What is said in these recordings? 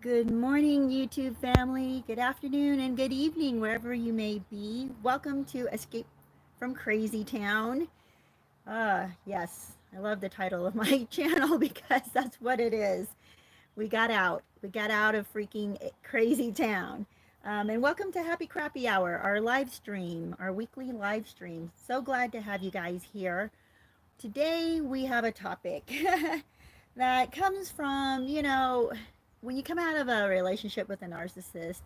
Good morning, YouTube family. Good afternoon and good evening, wherever you may be. Welcome to Escape from Crazytown. Yes, I love the title of my channel because that's what it is. We got out. We got out of freaking Crazy Town. And welcome to Happy Crappy Hour, our live stream, our weekly live stream. So glad to have you guys here. Today we have a topic that comes from, when you come out of a relationship with a narcissist,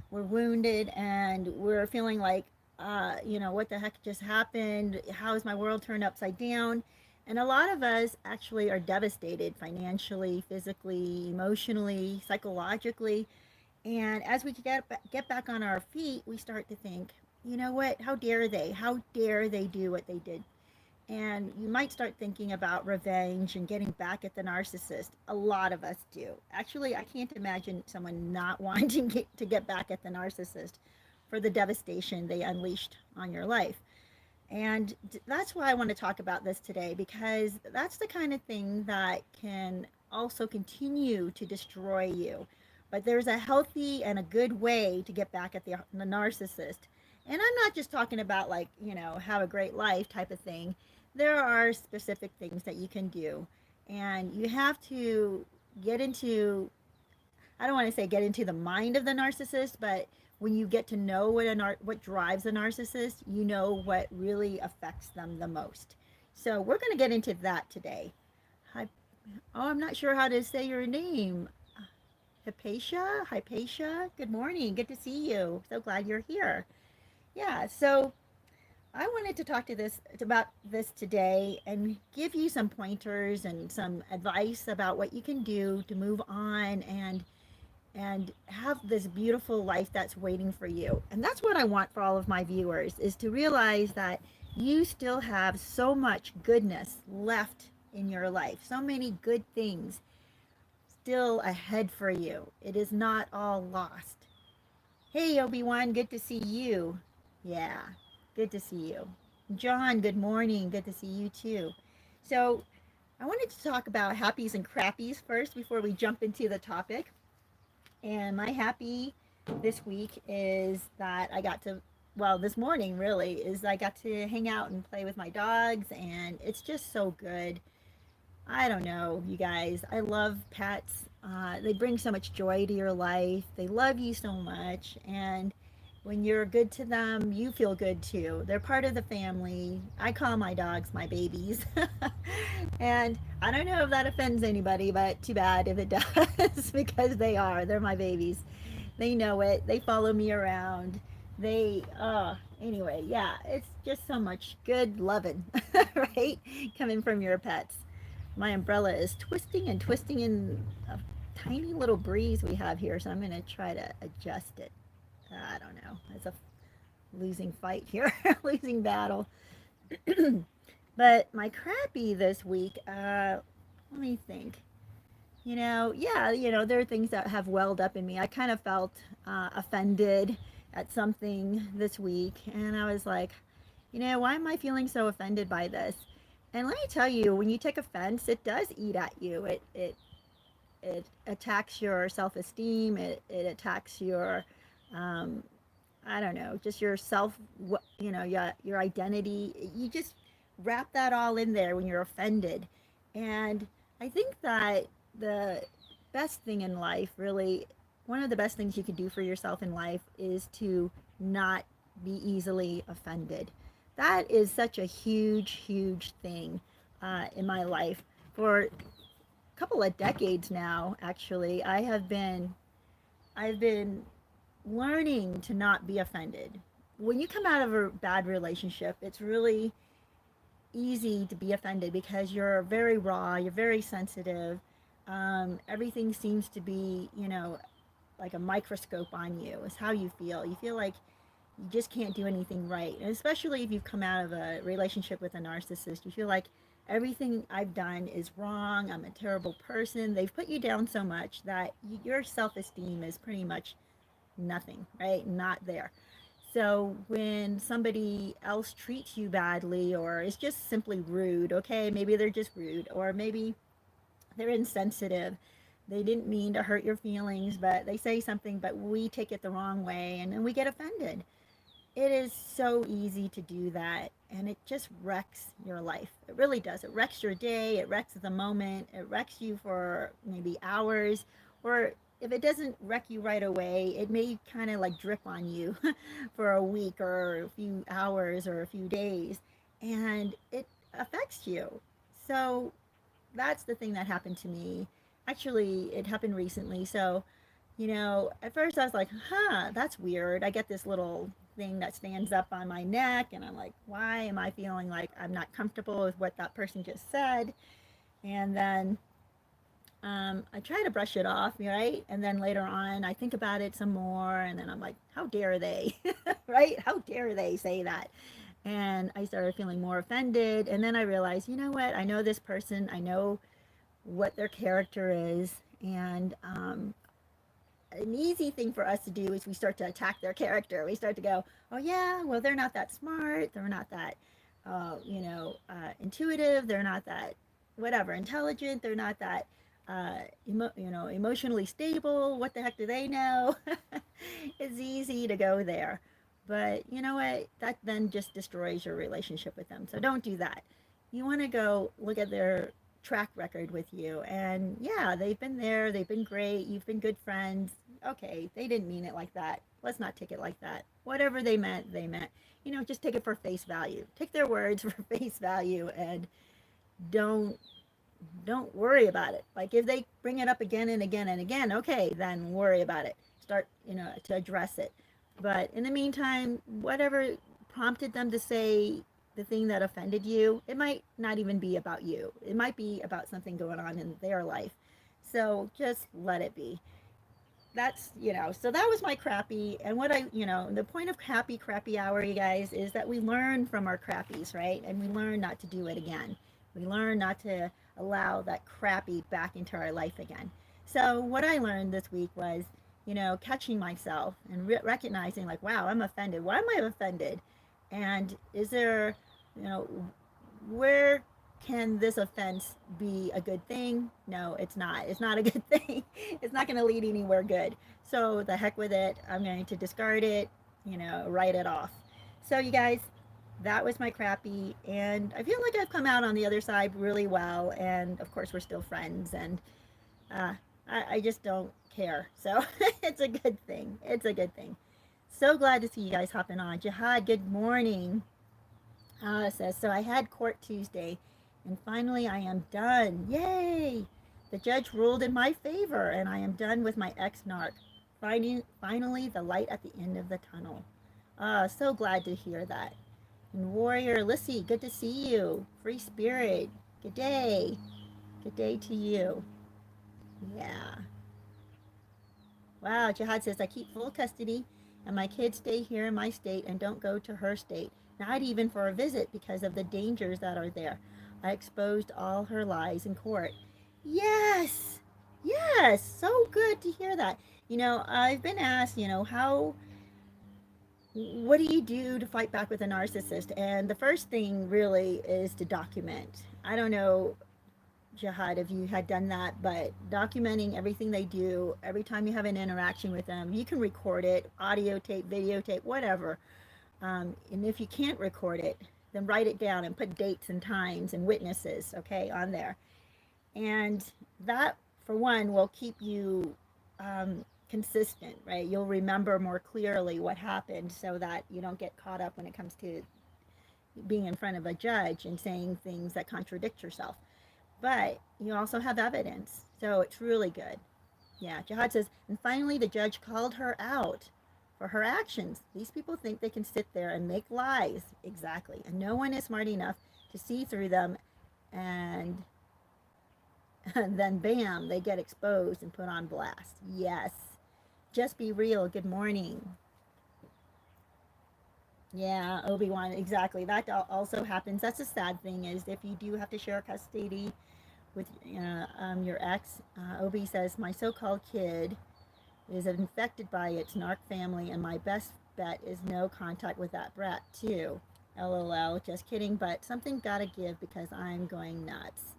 we're wounded and we're feeling like, what the heck just happened? How is my world turned upside down? And a lot of us actually are devastated financially, physically, emotionally, psychologically. And as we get back on our feet, we start to think, you know what? How dare they? How dare they do what they did? And you might start thinking about revenge and getting back at the narcissist. A lot of us do. Actually, I can't imagine someone not wanting to get back at the narcissist for the devastation they unleashed on your life. And that's why I want to talk about this today, because that's the kind of thing that can also continue to destroy you. But there's a healthy and a good way to get back at the narcissist. And I'm not just talking about, like, have a great life type of thing. There are specific things that you can do. And you have to get into, I don't want to say get into the mind of the narcissist, but when you get to know what drives a narcissist, you know what really affects them the most. So we're going to get into that today. Hi, I'm not sure how to say your name. Hypatia, good morning. Good to see you. So glad you're here. Yeah, so I wanted to talk about this today and give you some pointers and some advice about what you can do to move on and have this beautiful life that's waiting for you. And that's what I want for all of my viewers, is to realize that you still have so much goodness left in your life, so many good things still ahead for you. It is not all lost. Hey, Obi-Wan, good to see you. Yeah, good to see you. John, good morning. Good to see you too. So I wanted to talk about happies and crappies first before we jump into the topic. And my happy this week is that this morning really, is I got to hang out and play with my dogs, and it's just so good. I don't know, you guys. I love pets. They bring so much joy to your life. They love you so much. And when you're good to them, you feel good too. They're part of the family. I call my dogs my babies. And I don't know if that offends anybody, but too bad if it does, because they are. They're my babies. They know it. They follow me around. Anyway, yeah, it's just so much good loving, right? Coming from your pets. My umbrella is twisting and twisting in a tiny little breeze we have here, so I'm going to try to adjust it. I don't know. It's a losing fight here, losing battle. But my crappy this week, let me think. There are things that have welled up in me. I kind of felt offended at something this week, and I was like, why am I feeling so offended by this? And let me tell you, when you take offense, it does eat at you. It attacks your self-esteem. It attacks your I don't know, just your self, your identity. You just wrap that all in there when you're offended. And I think that the best thing in life, really, one of the best things you can do for yourself in life is to not be easily offended. That is such a huge, huge thing in my life. For a couple of decades now, actually, I've been learning to not be offended. When you come out of a bad relationship, it's really easy to be offended because you're very raw, you're very sensitive. Everything seems to be, like a microscope on you, is how you feel. You feel like you just can't do anything right. And especially if you've come out of a relationship with a narcissist, you feel like everything I've done is wrong. I'm a terrible person. They've put you down so much that your self-esteem is pretty much nothing, right? Not there. So when somebody else treats you badly or is just simply rude, okay, maybe they're just rude, or maybe they're insensitive, They didn't mean to hurt your feelings, but they say something, but we take it the wrong way, and then we get offended. It is so easy to do that, and it just wrecks your life. It really does. It wrecks your day, it wrecks the moment, it wrecks you for maybe hours, or if it doesn't wreck you right away, it may kind of like drip on you for a week or a few hours or a few days, and it affects you. So that's the thing that happened to me. Actually, it happened recently. So, at first I was like, that's weird. I get this little thing that stands up on my neck, and I'm like, why am I feeling like I'm not comfortable with what that person just said? And then I try to brush it off, right? And then later on, I think about it some more, and then I'm like, how dare they, right? How dare they say that? And I started feeling more offended. And then I realized, you know what? I know this person, I know what their character is. And an easy thing for us to do is we start to attack their character. We start to go, oh, yeah, well, they're not that smart. They're not that, intuitive. They're not that, whatever, intelligent. They're not that, emotionally stable. What the heck do they know? It's easy to go there. But you know what? That then just destroys your relationship with them. So don't do that. You want to go look at their track record with you. And yeah, they've been there, they've been great, you've been good friends. Okay, they didn't mean it like that. Let's not take it like that. Whatever they meant, they meant. Just take it for face value. Take their words for face value, and don't don't worry about it. Like if they bring it up again and again and again, okay, then worry about it. Start, to address it. But in the meantime, whatever prompted them to say the thing that offended you, it might not even be about you. It might be about something going on in their life. So just let it be. So that was my crappy. And the point of crappy hour, you guys, is that we learn from our crappies, right? And we learn not to do it again. We learn not to allow that crappy back into our life again. So what I learned this week was, catching myself and recognizing like, wow, I'm offended. Why am I offended? And is there, you know, where can this offense be a good thing? No, it's not. It's not a good thing. It's not going to lead anywhere good. So the heck with it. I'm going to discard it, write it off. So you guys, that was my crappy. And I feel like I've come out on the other side really well. And of course, we're still friends. And I just don't care. So it's a good thing. It's a good thing. So glad to see you guys hopping on. Jihad, good morning. Says, so I had court Tuesday, and finally I am done. Yay! The judge ruled in my favor, and I am done with my ex-narc. Finally, the light at the end of the tunnel. So glad to hear that. And Warrior Lissy, good to see you. Free Spirit, good day. Good day to you. Yeah. Wow, Jihad says, I keep full custody, and my kids stay here in my state and don't go to her state, not even for a visit because of the dangers that are there. I exposed all her lies in court. Yes, yes, so good to hear that. I've been asked, what do you do to fight back with a narcissist? And the first thing really is to document. I don't know, Jihad, if you had done that, but documenting everything they do, every time you have an interaction with them, you can record it, audio tape, videotape, whatever. And if you can't record it, then write it down and put dates and times and witnesses, okay, on there. And that, for one, will keep you consistent, right? You'll remember more clearly what happened so that you don't get caught up when it comes to being in front of a judge and saying things that contradict yourself. But you also have evidence, so it's really good. Yeah, Jihad says, and finally the judge called her out for her actions. These people think they can sit there and make lies. Exactly. And no one is smart enough to see through them, and then bam, they get exposed and put on blast. Yes. Just be real. Good morning. Yeah, Obi-Wan, exactly. That also happens. That's the sad thing, is if you do have to share custody with your ex, Obi says, my so-called kid is infected by its narc family, and my best bet is no contact with that brat too. LOL, just kidding, but something gotta give because I'm going nuts.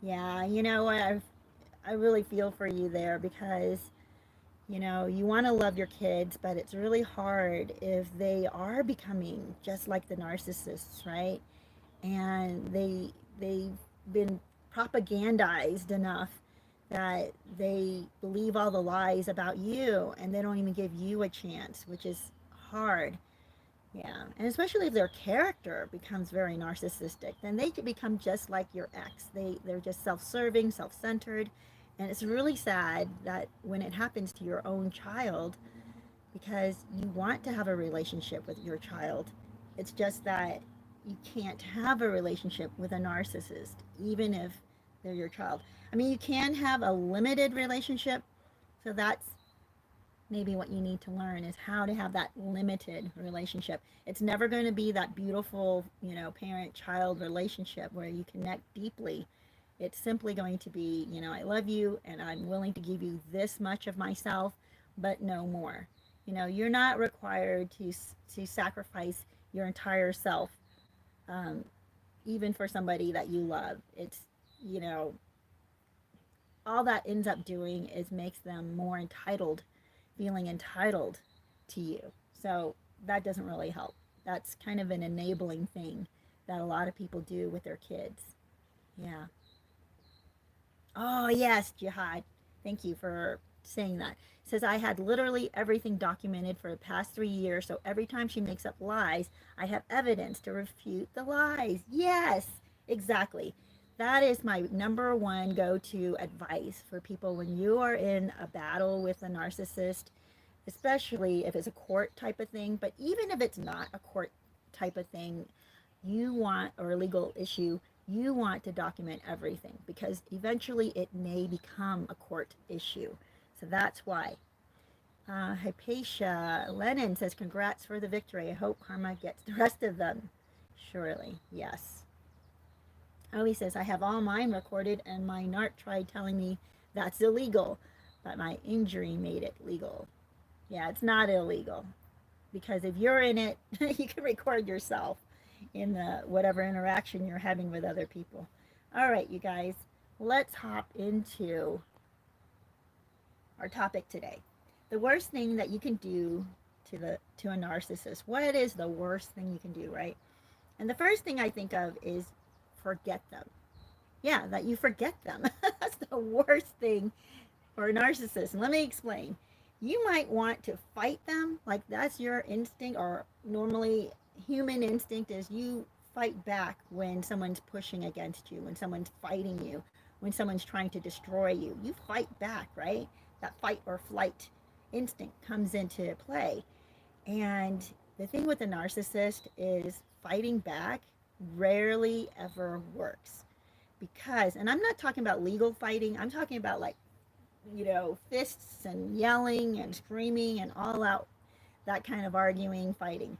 Yeah, you know what, I really feel for you there because, you know, you want to love your kids, but it's really hard if they are becoming just like the narcissists, right? And they've been propagandized enough that they believe all the lies about you and they don't even give you a chance, which is hard. Yeah, and especially if their character becomes very narcissistic, then they could become just like your ex. They're just self-serving, self-centered, and it's really sad that when it happens to your own child, because you want to have a relationship with your child. It's just that you can't have a relationship with a narcissist, even if they're your child. I mean, you can have a limited relationship, so that's maybe what you need to learn is how to have that limited relationship. It's never going to be that beautiful, you know, parent-child relationship where you connect deeply. It's simply going to be, you know, I love you and I'm willing to give you this much of myself, but no more. You know, you're not required to sacrifice your entire self, um, even for somebody that you love. It's, you know, all that ends up doing is makes them more entitled, feeling entitled to you. So that doesn't really help. That's kind of an enabling thing that a lot of people do with their kids. Yeah. Oh, yes, Jihad. Thank you for saying that. It says, I had literally everything documented for the past 3 years, so every time she makes up lies, I have evidence to refute the lies. Yes, exactly. That is my number one go-to advice for people when you are in a battle with a narcissist, especially if it's a court type of thing, but even if it's not a court type of thing, you want, or a legal issue, you want to document everything because eventually it may become a court issue. So that's why. Hypatia Lennon says, congrats for the victory. I hope karma gets the rest of them. Surely, yes. Oh, he says, I have all mine recorded and my narc tried telling me that's illegal, but my injury made it legal. Yeah, it's not illegal because if you're in it, you can record yourself in the whatever interaction you're having with other people. All right, you guys, let's hop into our topic today. The worst thing that you can do to a narcissist. What is the worst thing you can do, right? And the first thing I think of is forget them. Yeah, that you forget them. That's the worst thing for a narcissist. And let me explain. You might want to fight them, like that's your instinct, or normally human instinct is you fight back when someone's pushing against you, when someone's fighting you, when someone's trying to destroy you. You fight back, right? That fight or flight instinct comes into play. And the thing with a narcissist is fighting back rarely ever works. Because, and I'm not talking about legal fighting, I'm talking about like, you know, fists and yelling and screaming and all out, that kind of arguing, fighting.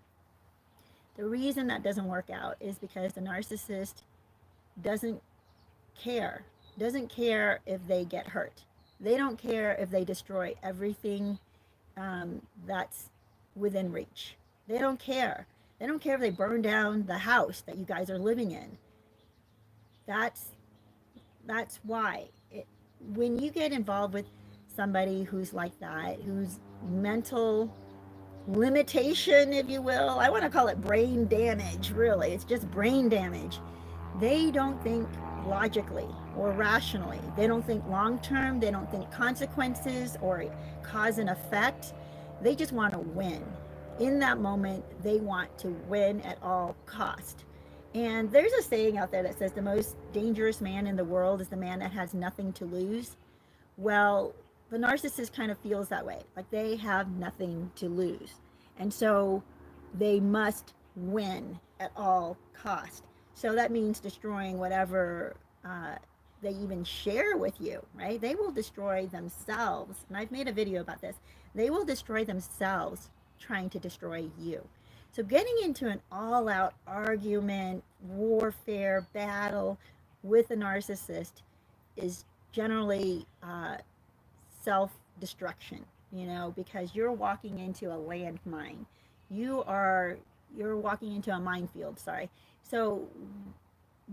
The reason that doesn't work out is because the narcissist doesn't care, doesn't care if they get hurt. They don't care if they destroy everything that's within reach. They don't care. They don't care if they burn down the house that you guys are living in. That's why when you get involved with somebody who's like that, whose mental limitation, if you will, I want to call it brain damage, really. It's just brain damage. They don't think logically or rationally. They don't think long term. They don't think consequences or cause and effect. They just want to win. In that moment, they want to win at all cost. And there's a saying out there that says the most dangerous man in the world is the man that has nothing to lose. Well, the narcissist kind of feels that way, like they have nothing to lose. And so they must win at all cost. So that means destroying whatever they even share with you, right? They will destroy themselves. And I've made a video about this. They will destroy themselves trying to destroy you. So getting into an all-out argument, warfare, battle with a narcissist is generally self-destruction, you know, because you're walking into a landmine. You're walking into a minefield, sorry. So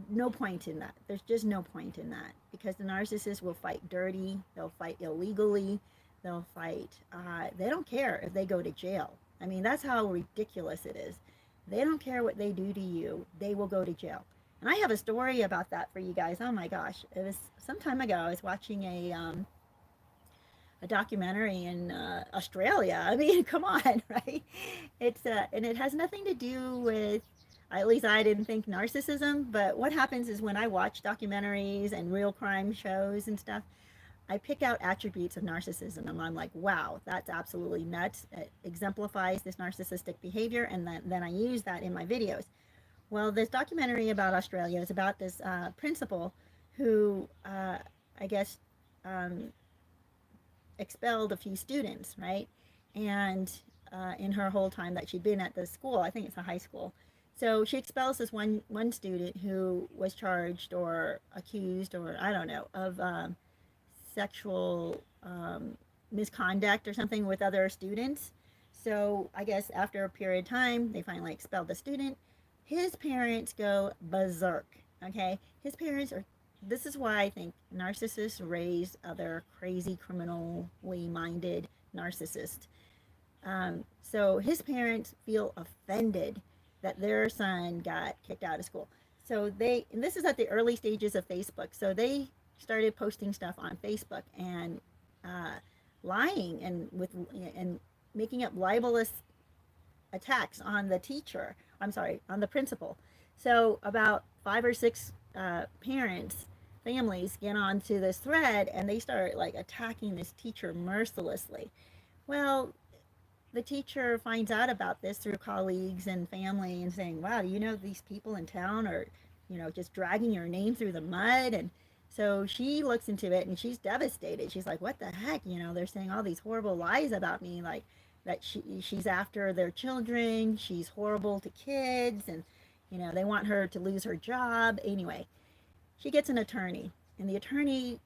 no point in that. There's just no point in that, because the narcissist will fight dirty, they'll fight illegally, they'll fight, they don't care if they go to jail. I mean, that's how ridiculous it is. They don't care what they do to you, they will go to jail. And I have a story about that for you guys. Oh my gosh. It was some time ago. I was watching a documentary in Australia. I mean, come on, right? It's and it has nothing to do with, at least I didn't think, narcissism. But what happens is, when I watch documentaries and real crime shows and stuff, I pick out attributes of narcissism, and I'm like, wow, that's absolutely nuts. It exemplifies this narcissistic behavior, and then I use that in my videos. Well, this documentary about Australia is about this principal who, I guess, expelled a few students, right? And in her whole time that she'd been at the school, I think it's a high school. So she expels this one student who was charged or accused, or I don't know, of sexual misconduct or something with other students. So I guess after a period of time, they finally expelled the student. His parents go berserk, okay? His parents are, this is why I think narcissists raise other crazy, criminally minded narcissists. So his parents feel offended that their son got kicked out of school. So and this is at the early stages of Facebook, so they started posting stuff on Facebook and lying and making up libelous attacks on the teacher. I'm sorry, on the principal. So about 5 or 6 families get onto this thread, and they start like attacking this teacher mercilessly. Well, the teacher finds out about this through colleagues and family and saying, wow, do you know these people in town are, just dragging your name through the mud? And so she looks into it, and she's devastated. She's like, what the heck? They're saying all these horrible lies about me, like that she's after their children, she's horrible to kids, and they want her to lose her job. Anyway, she gets an attorney, and the attorney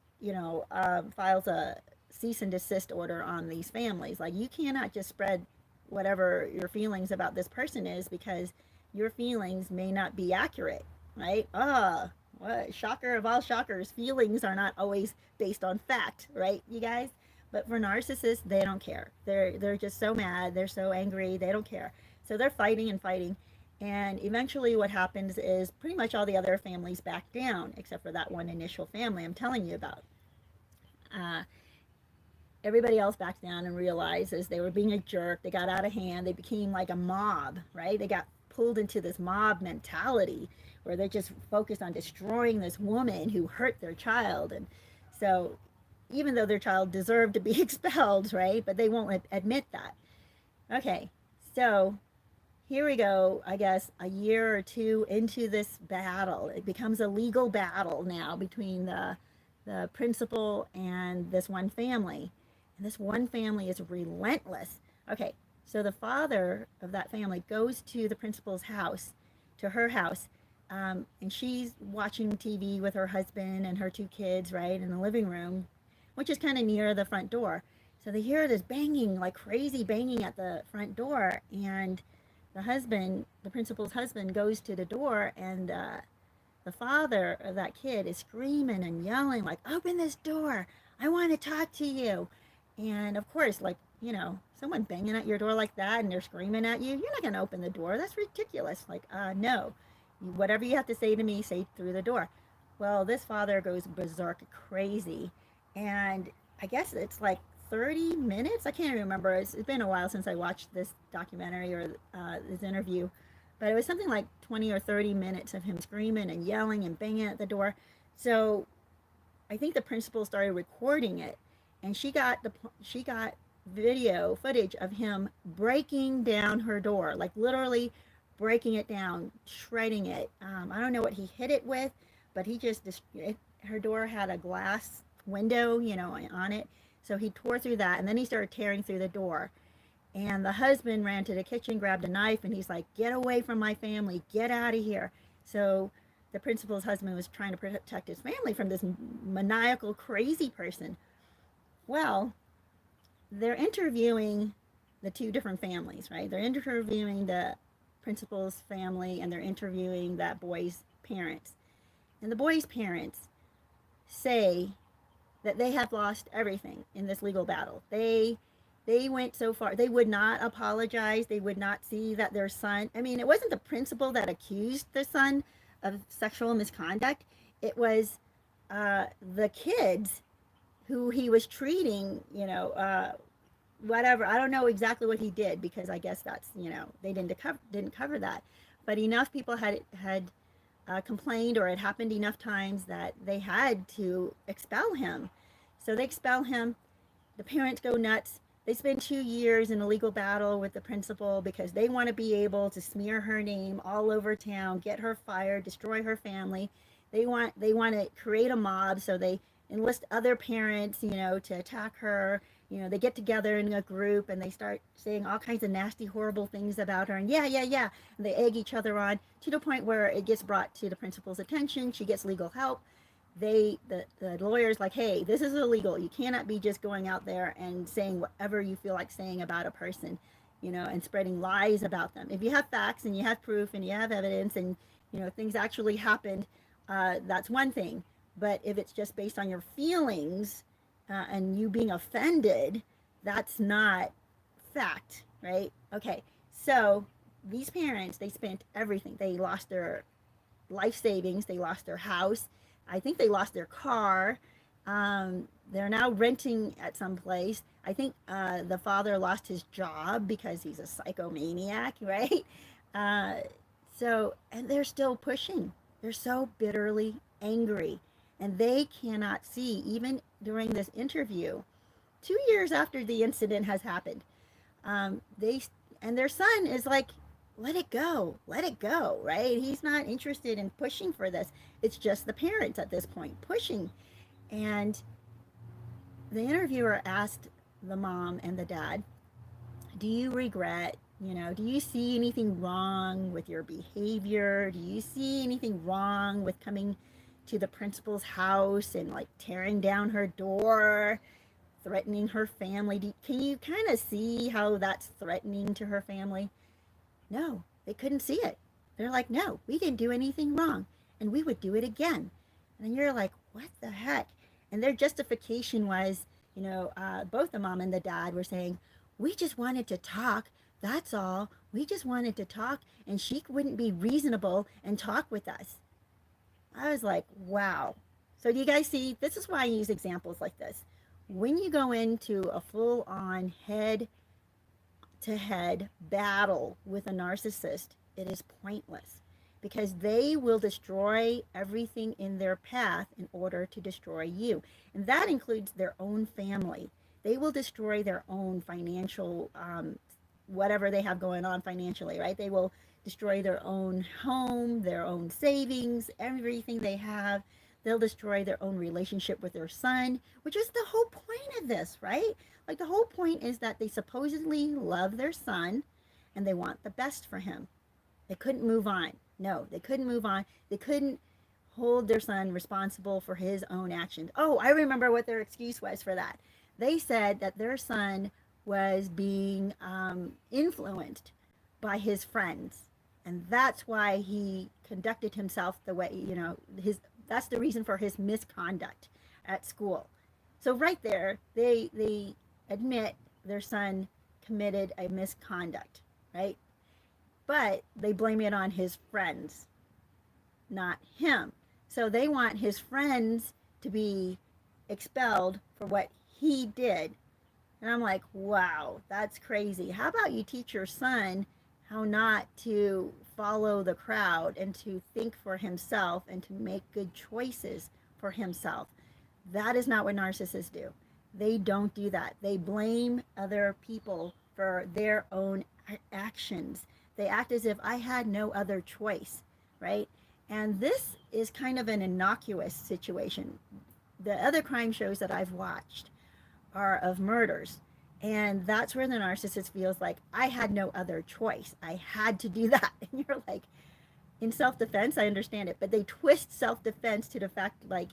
files a cease and desist order on these families. Like, you cannot just spread whatever your feelings about this person is, because your feelings may not be accurate, right? What shocker of all shockers, feelings are not always based on fact, right, you guys? But for narcissists, they don't care. They're just so mad, they're so angry, they don't care. So they're fighting and fighting, and eventually what happens is pretty much all the other families back down, except for that one initial family I'm telling you about. Everybody else backs down and realizes they were being a jerk. They got out of hand. They became like a mob, right? They got pulled into this mob mentality where they're just focused on destroying this woman who hurt their child. And so even though their child deserved to be expelled, right? But they won't admit that. Okay, so here we go, I guess, a year or two into this battle. It becomes a legal battle now between the principal and this one family. And this one family is relentless. Okay, so the father of that family goes to the principal's house, to her house, and she's watching TV with her husband and her 2 kids, right, in the living room, which is kind of near the front door. So they hear this banging, like crazy banging at the front door, and the principal's husband, goes to the door, and the father of that kid is screaming and yelling, like, open this door, I want to talk to you. And of course, like, someone banging at your door like that and they're screaming at you, you're not going to open the door. That's ridiculous. Like, no, whatever you have to say to me, say through the door. Well, this father goes berserk crazy, and I guess it's like 30 minutes. I can't remember. It's been a while since I watched this documentary or this interview, but it was something like 20 or 30 minutes of him screaming and yelling and banging at the door. So I think the principal started recording it, and she got video footage of him breaking down her door, like literally breaking it down, shredding it. I don't know what he hit it with, but her door had a glass window, on it. So he tore through that, and then he started tearing through the door. And the husband ran to the kitchen, grabbed a knife, and he's like, get away from my family, get out of here. So the principal's husband was trying to protect his family from this maniacal, crazy person. Well, they're interviewing the 2 different families, right? They're interviewing the principal's family, and they're interviewing that boy's parents. and the boy's parents say that they have lost everything in this legal battle. They went so far. They would not apologize. They would not see that their son, I mean, it wasn't the principal that accused the son of sexual misconduct. It was the kids who he was treating, whatever. I don't know exactly what he did, because I guess that's, they didn't cover that. But enough people had complained, or it happened enough times that they had to expel him. So they expel him. The parents go nuts. They spend 2 years in a legal battle with the principal because they want to be able to smear her name all over town, get her fired, destroy her family. They want to create a mob, so they enlist other parents, to attack her. They get together in a group and they start saying all kinds of nasty, horrible things about her. And yeah. And they egg each other on to the point where it gets brought to the principal's attention. She gets legal help. The lawyer's like, hey, this is illegal. You cannot be just going out there and saying whatever you feel like saying about a person, and spreading lies about them. If you have facts and you have proof and you have evidence and, things actually happened, that's one thing. But if it's just based on your feelings and you being offended, that's not fact, right? Okay, so these parents, they spent everything. They lost their life savings. They lost their house. I think they lost their car. They're now renting at some place. I think the father lost his job because he's a psychomaniac, right? And they're still pushing. They're so bitterly angry. And they cannot see, even during this interview, 2 years after the incident has happened, their son is like, let it go, right? He's not interested in pushing for this. It's just the parents at this point pushing. And the interviewer asked the mom and the dad, do you regret, do you see anything wrong with your behavior? Do you see anything wrong with coming to the principal's house and like tearing down her door, threatening her family? Can you kind of see how that's threatening to her family? No, they couldn't see it. They're like, no, we didn't do anything wrong, and we would do it again. And you're like, what the heck? And their justification was, both the mom and the dad were saying, we just wanted to talk. That's all. We just wanted to talk, and she wouldn't be reasonable and talk with us. I was like, wow. So do you guys see? This is why I use examples like this. When you go into a full-on head-to-head battle with a narcissist, it is pointless, because they will destroy everything in their path in order to destroy you. And that includes their own family. They will destroy their own financial, whatever they have going on financially, right? They will destroy their own home, their own savings, everything they have. They'll destroy their own relationship with their son, which is the whole point of this, right? Like, the whole point is that they supposedly love their son and they want the best for him. They couldn't move on. No, they couldn't move on. They couldn't hold their son responsible for his own actions. Oh, I remember what their excuse was for that. They said that their son was being influenced by his friends. And that's why he conducted himself the way, that's the reason for his misconduct at school. So right there, they admit their son committed a misconduct, right? But they blame it on his friends, not him. So they want his friends to be expelled for what he did. And I'm like, wow, that's crazy. How about you teach your son how not to follow the crowd and to think for himself and to make good choices for himself? That is not what narcissists do. They don't do that. They blame other people for their own actions. They act as if I had no other choice, right? And this is kind of an innocuous situation. The other crime shows that I've watched are of murders. And that's where the narcissist feels like, I had no other choice. I had to do that. And you're like, in self-defense, I understand it. But they twist self-defense to the fact, like,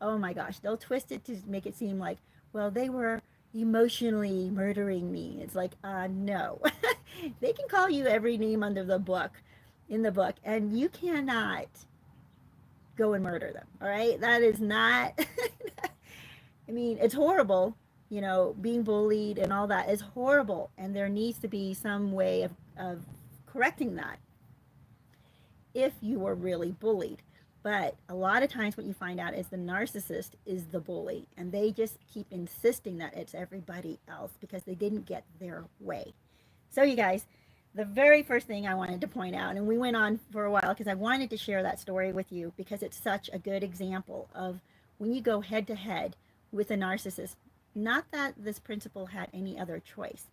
oh my gosh, they'll twist it to make it seem like, well, they were emotionally murdering me. It's like, no. They can call you every name under the book, in the book. And you cannot go and murder them. All right, that is not. I mean, it's horrible. You know, being bullied and all that is horrible, and there needs to be some way of correcting that if you were really bullied. But a lot of times what you find out is the narcissist is the bully, and they just keep insisting that it's everybody else because they didn't get their way. So you guys, the very first thing I wanted to point out, and we went on for a while because I wanted to share that story with you because it's such a good example of when you go head to head with a narcissist. Not that this principal had any other choice,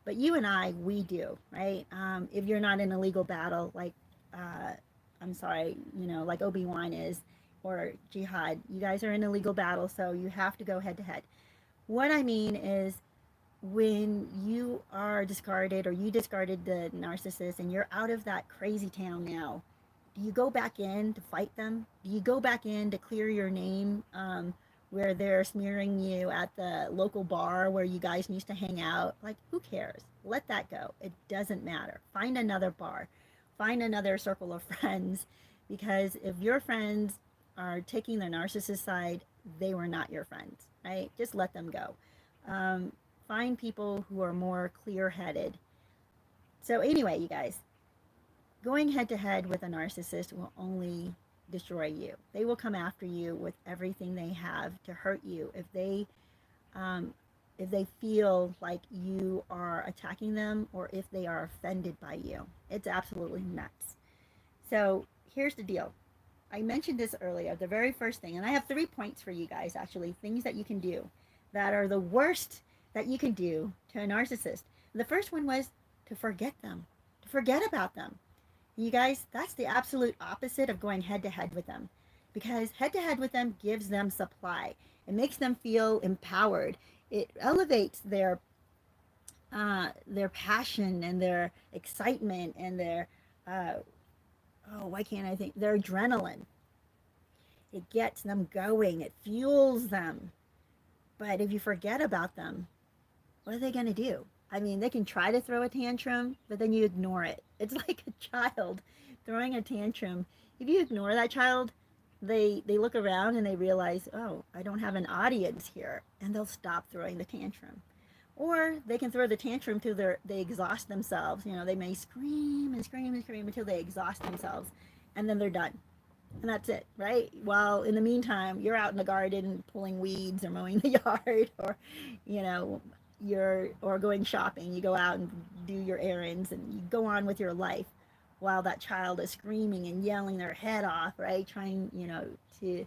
but you and I, we do, right? If you're not in a legal battle, like, I'm sorry, you know, like Obi-Wan is, or Jihad, you guys are in a legal battle, so you have to go head to head. What I mean is, when you are discarded or you discarded the narcissist and you're out of that crazy town now, do you go back in to fight them? Do you go back in to clear your name, where they're smearing you at the local bar where you guys used to hang out? Like, who cares? Let that go. It doesn't matter. Find another bar. Find another circle of friends, because if your friends are taking the narcissist side, they were not your friends, right? Just let them go. Find people who are more clear-headed. So anyway, you guys, going head to head with a narcissist will only destroy you. They will come after you with everything they have to hurt you if they feel like you are attacking them or if they are offended by you. It's absolutely nuts. So here's the deal. I mentioned this earlier, the very first thing, and I have 3 points for you guys, actually, things that you can do that are the worst that you can do to a narcissist. The first one was to forget them, to forget about them. You guys, that's the absolute opposite of going head to head with them, because head to head with them gives them supply. It makes them feel empowered. It elevates their passion and their excitement and their why can't I think, their adrenaline. It gets them going. It fuels them. But if you forget about them, what are they going to do? I mean, they can try to throw a tantrum, but then you ignore it. It's like a child throwing a tantrum. If you ignore that child, they look around and they realize, oh, I don't have an audience here, and they'll stop throwing the tantrum. Or they can throw the tantrum till they exhaust themselves. You know, they may scream and scream and scream until they exhaust themselves, and then they're done. And that's it, right? While in the meantime, you're out in the garden pulling weeds or mowing the yard, or, you know, or going shopping. You go out and do your errands and you go on with your life while that child is screaming and yelling their head off, right? Trying, you know, to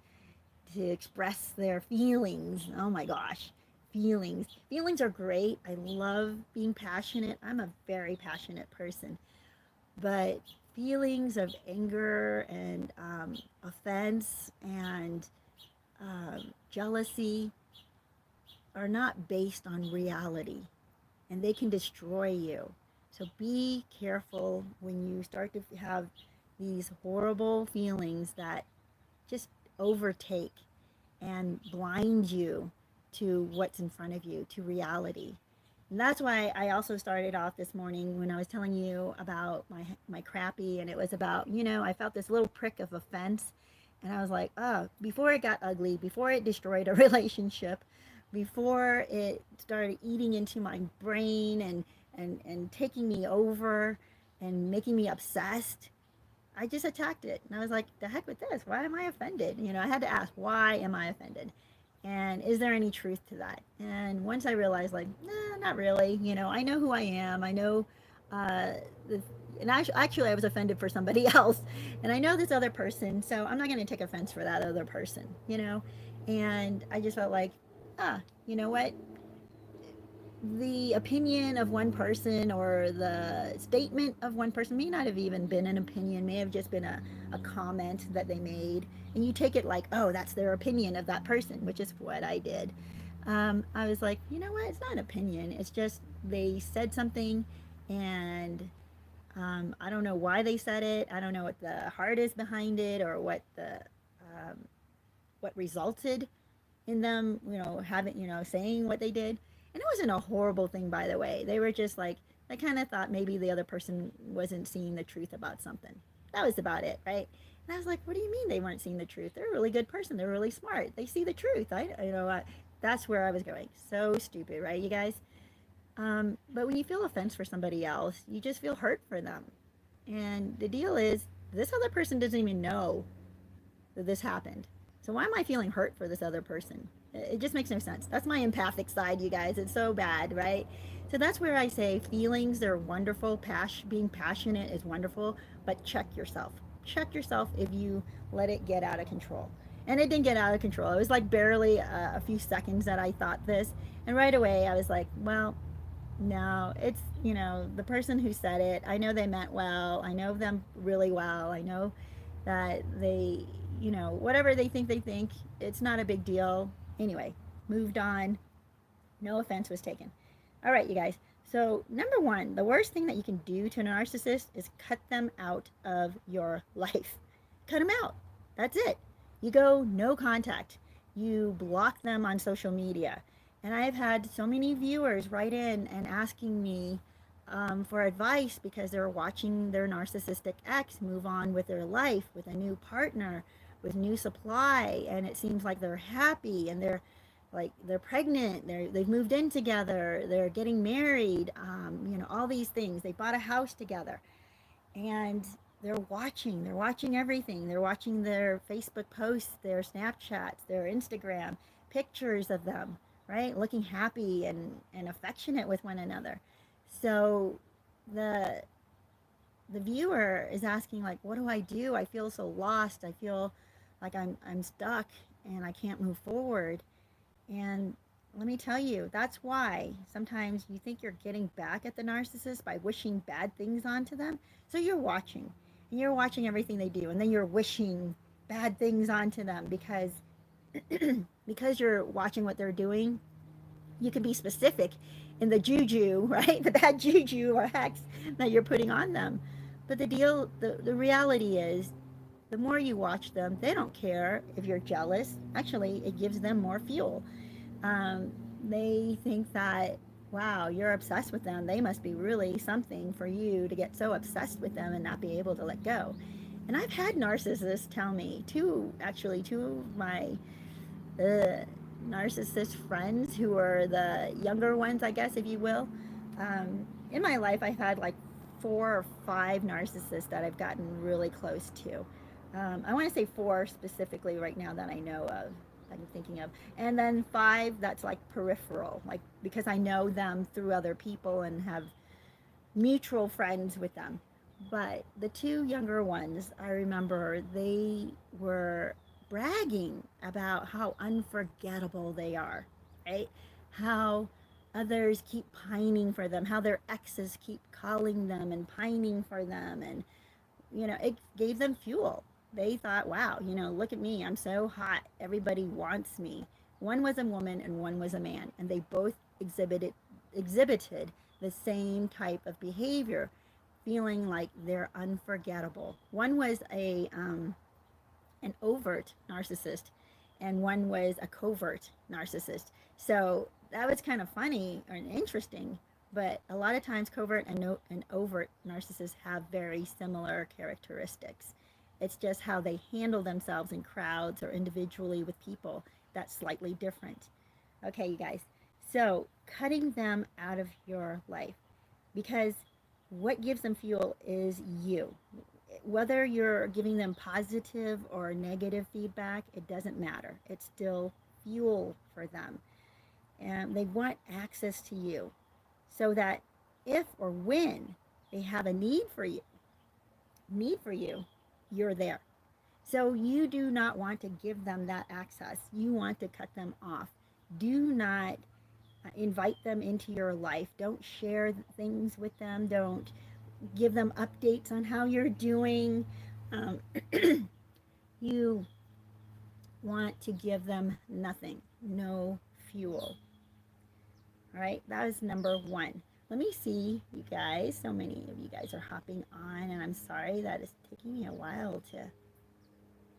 express their feelings. Oh my gosh. Feelings are great. I love being passionate. I'm a very passionate person. But feelings of anger and offense and jealousy are not based on reality, and they can destroy you. So be careful when you start to have these horrible feelings that just overtake and blind you to what's in front of you, to reality. And that's why I also started off this morning when I was telling you about my crappy, and it was about, you know, I felt this little prick of offense, and I was like, oh, before it got ugly, before it destroyed a relationship, before it started eating into my brain and taking me over and making me obsessed, I just attacked it. And I was like, the heck with this. Why am I offended? You know, I had to ask, why am I offended? And is there any truth to that? And once I realized, like, nah, not really. You know, I know who I am. I know, and actually I was offended for somebody else. And I know this other person, so I'm not going to take offense for that other person, you know? And I just felt like, you know what? The opinion of one person or the statement of one person may not have even been an opinion, may have just been a comment that they made. And you take it like, oh, that's their opinion of that person, which is what I did. I was like, you know what? It's not an opinion. It's just they said something, and I don't know why they said it. I don't know what the heart is behind it, or what what resulted in them, you know, having, you know, saying what they did. And it wasn't a horrible thing, by the way. They were just like, they kind of thought maybe the other person wasn't seeing the truth about something. That was about it, right? And I was like, what do you mean they weren't seeing the truth? They're a really good person. They're really smart. They see the truth. That's where I was going. So stupid, right, you guys? But when you feel offense for somebody else, you just feel hurt for them. And the deal is, this other person doesn't even know that this happened. So why am I feeling hurt for this other person? It just makes no sense. That's my empathic side, you guys. It's so bad, right? So that's where I say feelings are wonderful. Being passionate is wonderful, but check yourself. Check yourself if you let it get out of control. And it didn't get out of control. It was like barely a few seconds that I thought this. And right away I was like, well, no, it's, the person who said it, I know they meant well. I know them really well. I know that they, whatever they think, it's not a big deal. Anyway, moved on. No offense was taken. All right, you guys. So, number one, the worst thing that you can do to a narcissist is cut them out of your life. Cut them out. That's it. You go no contact. You block them on social media. And I've had so many viewers write in and asking me for advice because they're watching their narcissistic ex move on with their life, with a new partner, with new supply, and it seems like they're happy and they're pregnant, they've moved in together, they're getting married, all these things. They bought a house together, and they're watching everything. They're watching their Facebook posts, their Snapchats, their Instagram pictures of them, right? Looking happy and affectionate with one another. So the viewer is asking, like, what do I do? I feel so lost. I feel like I'm stuck and I can't move forward. And let me tell you, that's why sometimes you think you're getting back at the narcissist by wishing bad things onto them. So you're watching, and you're watching everything they do, and then you're wishing bad things onto them because because you're watching what they're doing. You can be specific in the juju, right? The bad juju or hex that you're putting on them. But the reality is, the more you watch them, they don't care if you're jealous. Actually, it gives them more fuel. They think that, wow, you're obsessed with them. They must be really something for you to get so obsessed with them and not be able to let go. And I've had narcissists tell me, two of my narcissist friends who are the younger ones, I guess, if you will. In my life, I've had like 4 or 5 narcissists that I've gotten really close to. I want to say 4 specifically right now that I know of, I'm thinking of. And then 5 that's like peripheral, like because I know them through other people and have mutual friends with them. But the 2 younger ones, I remember they were bragging about how unforgettable they are, right? How others keep pining for them, how their exes keep calling them and pining for them. And, it gave them fuel. They thought, wow, look at me. I'm so hot. Everybody wants me. One was a woman and one was a man. And they both exhibited the same type of behavior, feeling like they're unforgettable. One was an overt narcissist, and one was a covert narcissist. So that was kind of funny and interesting. But a lot of times covert and overt narcissists have very similar characteristics. It's just how they handle themselves in crowds or individually with people that's slightly different. Okay, you guys. So cutting them out of your life, because what gives them fuel is you. Whether you're giving them positive or negative feedback, it doesn't matter. It's still fuel for them. And they want access to you so that if or when they have a need for you, you're there. So you do not want to give them that access. You want to cut them off. Do not invite them into your life. Don't share things with them. Don't give them updates on how you're doing. You want to give them nothing, no fuel. All right, that is number 1. Let me see, you guys. So many of you guys are hopping on, and I'm sorry that it's taking me a while to...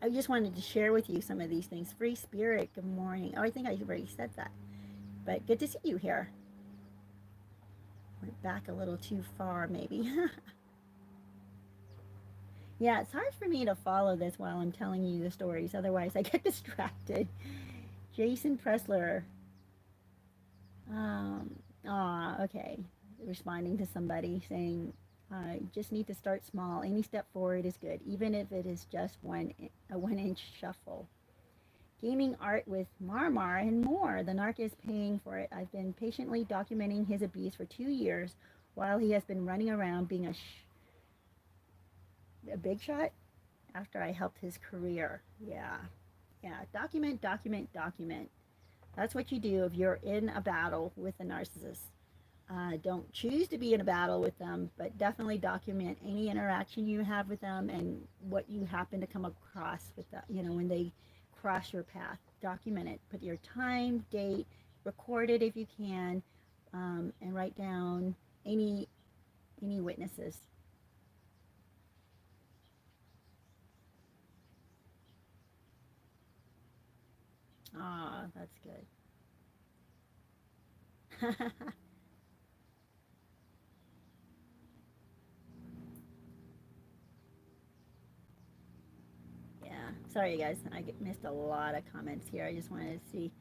I just wanted to share with you some of these things. Free Spirit, good morning. Oh, I think I already said that. But good to see you here. Went back a little too far, maybe. Yeah, it's hard for me to follow this while I'm telling you the stories. Otherwise, I get distracted. Jason Pressler. Okay. Responding to somebody saying, just need to start small. Any step forward is good, even if it is just a 1 inch shuffle. Gaming art with Marmar and more. The narc is paying for it. I've been patiently documenting his abuse for 2 years while he has been running around being a big shot after I helped his career. Yeah. Yeah. Document, document, document. That's what you do if you're in a battle with a narcissist. Don't choose to be in a battle with them, but definitely document any interaction you have with them and what you happen to come across with them. When they cross your path, document it. Put your time, date, record it if you can, and write down any witnesses. Ah, that's good. Yeah. Sorry, guys. Missed a lot of comments here. I just wanted to see.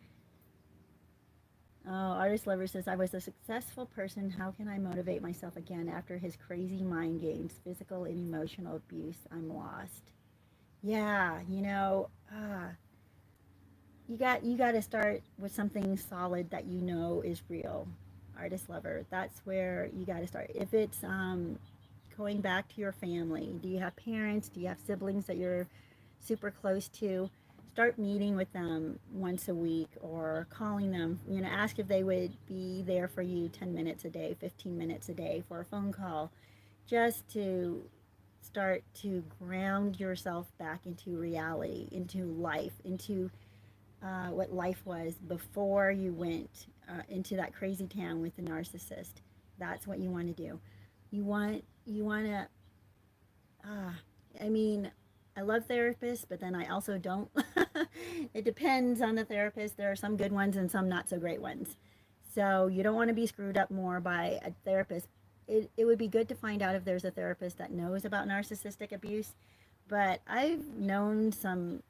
Oh, Artist Lover says, I was a successful person. How can I motivate myself again after his crazy mind games, physical and emotional abuse? I'm lost. Yeah, you got to start with something solid that you know is real. Artist Lover. That's where you got to start. If it's going back to your family, do you have parents? Do you have siblings that you're super close to? Start meeting with them once a week or calling them. Ask if they would be there for you 10 minutes a day, 15 minutes a day for a phone call, just to start to ground yourself back into reality, into life, into what life was before you went into that crazy town with the narcissist. That's what you want to do. You want to. Uh, I mean, I love therapists, but then I also don't. It depends on the therapist. There are some good ones and some not so great ones. So you don't want to be screwed up more by a therapist. It would be good to find out if there's a therapist that knows about narcissistic abuse. But I've known some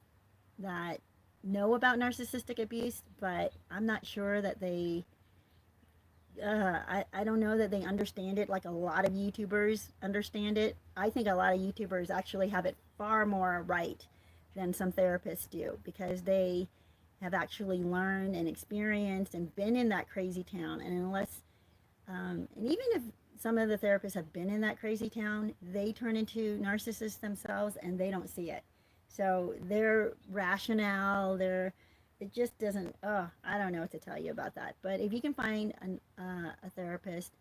that know about narcissistic abuse, but I'm not sure that I don't know that they understand it like a lot of YouTubers understand it. I think a lot of YouTubers actually have it far more right than some therapists do because they have actually learned and experienced and been in that crazy town. And and even if some of the therapists have been in that crazy town, they turn into narcissists themselves and they don't see it. So their rationale, it just doesn't, I don't know what to tell you about that. But if you can find a therapist,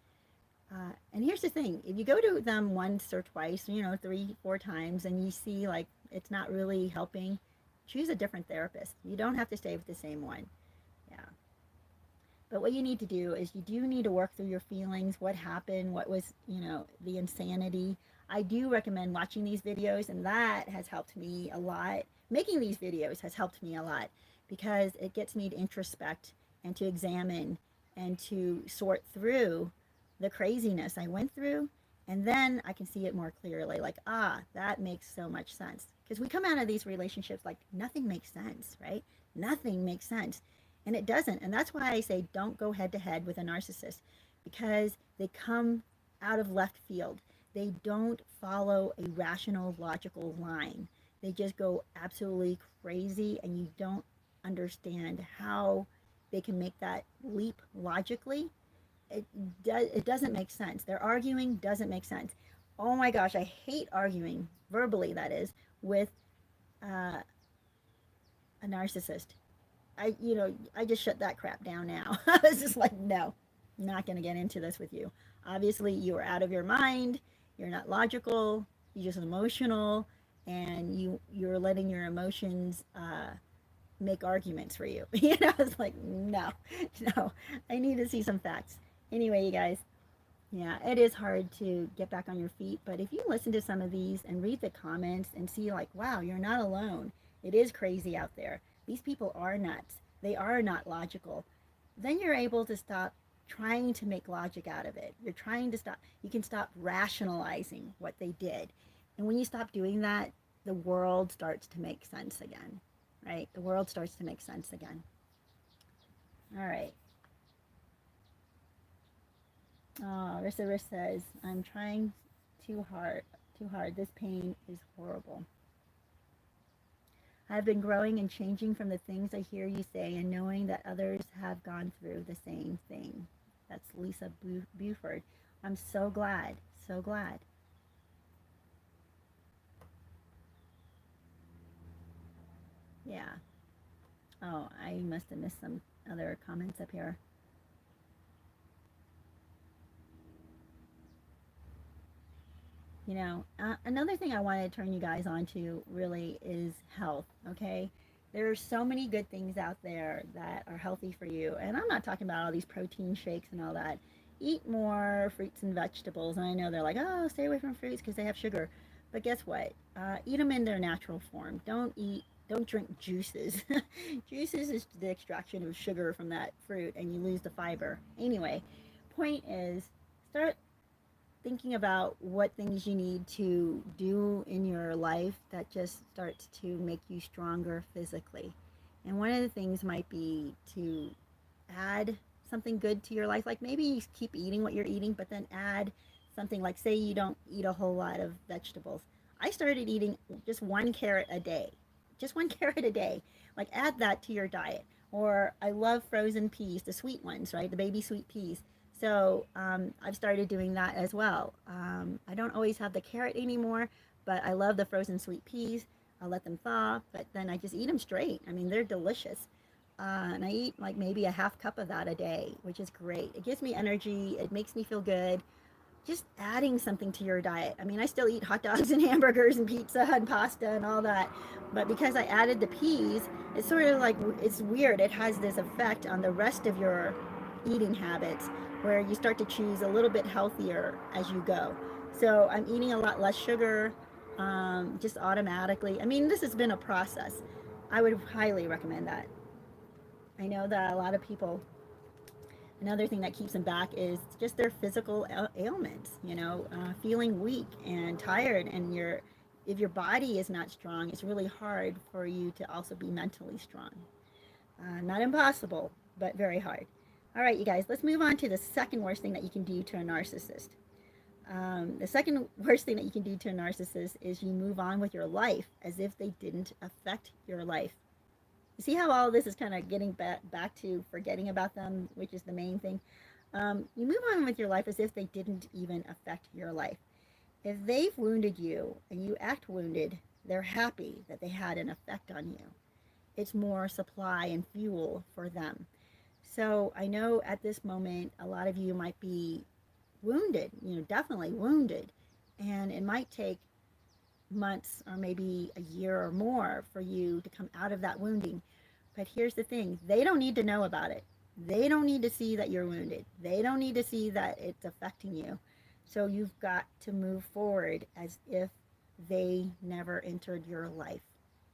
and here's the thing, if you go to them once or twice, 3, 4 times, and you see like it's not really helping, choose a different therapist. You don't have to stay with the same one. Yeah. But what you need to do is you do need to work through your feelings, what happened, what was, the insanity. I do recommend watching these videos, and that has helped me a lot. Making these videos has helped me a lot because it gets me to introspect and to examine and to sort through the craziness I went through. And then I can see it more clearly, like, that makes so much sense. Because we come out of these relationships like nothing makes sense, right? Nothing makes sense. And it doesn't. And that's why I say don't go head to head with a narcissist because they come out of left field. They don't follow a rational, logical line. They just go absolutely crazy, and you don't understand how they can make that leap logically. It doesn't make sense. Their arguing doesn't make sense. Oh my gosh, I hate arguing, verbally that is, with uh, a narcissist. I just shut that crap down now. I was just like, no, I'm not going to get into this with you. Obviously, you are out of your mind. You're not logical. You're just emotional, and you're letting your emotions make arguments for you. It's like, no, no, I need to see some facts. Anyway, you guys, yeah, it is hard to get back on your feet, but if you listen to some of these and read the comments and see like, wow, you're not alone. It is crazy out there. These people are nuts. They are not logical. Then you're able to stop trying to make logic out of it. You can stop rationalizing what they did. And when you stop doing that, the world starts to make sense again, right? The world starts to make sense again. All right. Oh, Rissa says, I'm trying too hard. Too hard. This pain is horrible. I've been growing and changing from the things I hear you say and knowing that others have gone through the same thing. That's Lisa Buford. I'm so glad. So glad. Yeah. Oh, I must have missed some other comments up here. You know, another thing I want to turn you guys on to really is health, okay? There are so many good things out there that are healthy for you. And I'm not talking about all these protein shakes and all that. Eat more fruits and vegetables. And I know they're like, oh, stay away from fruits because they have sugar. But guess what? Eat them in their natural form. Don't drink juices. Juices is the extraction of sugar from that fruit and you lose the fiber. Anyway, point is, start thinking about what things you need to do in your life that just starts to make you stronger physically. And one of the things might be to add something good to your life. Like maybe you keep eating what you're eating, but then add something like, say you don't eat a whole lot of vegetables. I started eating just 1 carrot a day. Just 1 carrot a day. Like add that to your diet. Or I love frozen peas, the sweet ones, right? The baby sweet peas. So I've started doing that as well. I don't always have the carrot anymore, but I love the frozen sweet peas. I'll let them thaw, but then I just eat them straight. I mean, they're delicious. And I eat like maybe a half cup of that a day, which is great. It gives me energy. It makes me feel good. Just adding something to your diet. I mean, I still eat hot dogs and hamburgers and pizza and pasta and all that, but because I added the peas, it's sort of like, it's weird. It has this effect on the rest of your eating habits where you start to choose a little bit healthier as you go. So I'm eating a lot less sugar, just automatically. I mean, this has been a process. I would highly recommend that. I know that a lot of people, another thing that keeps them back is just their physical ailments, feeling weak and tired. And if your body is not strong, it's really hard for you to also be mentally strong. Not impossible, but very hard. All right, you guys, let's move on to the second worst thing that you can do to a narcissist. The second worst thing that you can do to a narcissist is you move on with your life as if they didn't affect your life. You see how all this is kind of getting back to forgetting about them, which is the main thing? You move on with your life as if they didn't even affect your life. If they've wounded you and you act wounded, they're happy that they had an effect on you. It's more supply and fuel for them. So I know at this moment, a lot of you might be wounded, definitely wounded. And it might take months or maybe a year or more for you to come out of that wounding. But here's the thing, they don't need to know about it. They don't need to see that you're wounded. They don't need to see that it's affecting you. So you've got to move forward as if they never entered your life,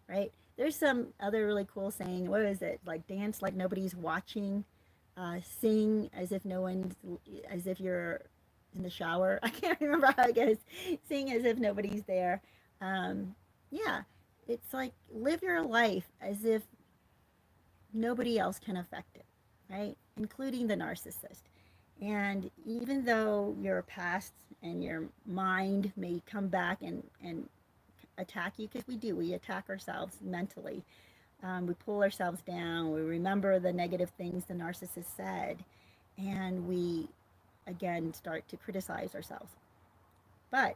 right? There's some other really cool saying, what is it? Like dance like nobody's watching, sing as if no one's, as if you're in the shower. I can't remember how it goes. Sing as if nobody's there. Yeah, it's like live your life as if nobody else can affect it, right? Including the narcissist. And even though your past and your mind may come back and attack you, because we attack ourselves mentally. We pull ourselves down. We remember the negative things the narcissist said, and we again start to criticize ourselves. But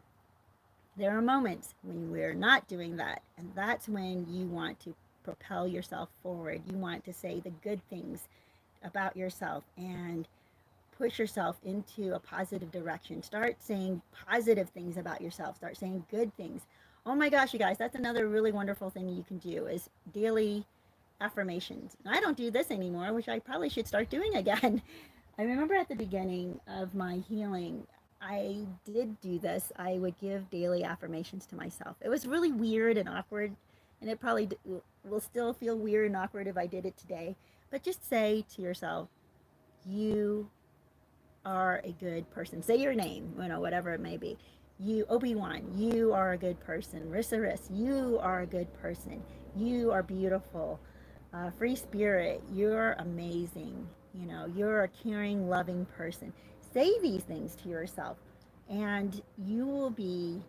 there are moments when we're not doing that, and that's when you want to propel yourself forward. You want to say the good things about yourself and push yourself into a positive direction. Start saying positive things about yourself. Start saying good things. Oh my gosh, you guys, that's another really wonderful thing you can do is daily affirmations. I don't do this anymore, which I probably should start doing again. I remember at the beginning of my healing, I did do this. I would give daily affirmations to myself. It was really weird and awkward, and it probably will still feel weird and awkward if I did it today. But just say to yourself, you are a good person. Say your name, whatever it may be. You, Obi-Wan, you are a good person. Riss, you are a good person. You are beautiful. Free spirit, you're amazing. You know, you're a caring, loving person. Say these things to yourself, and you will be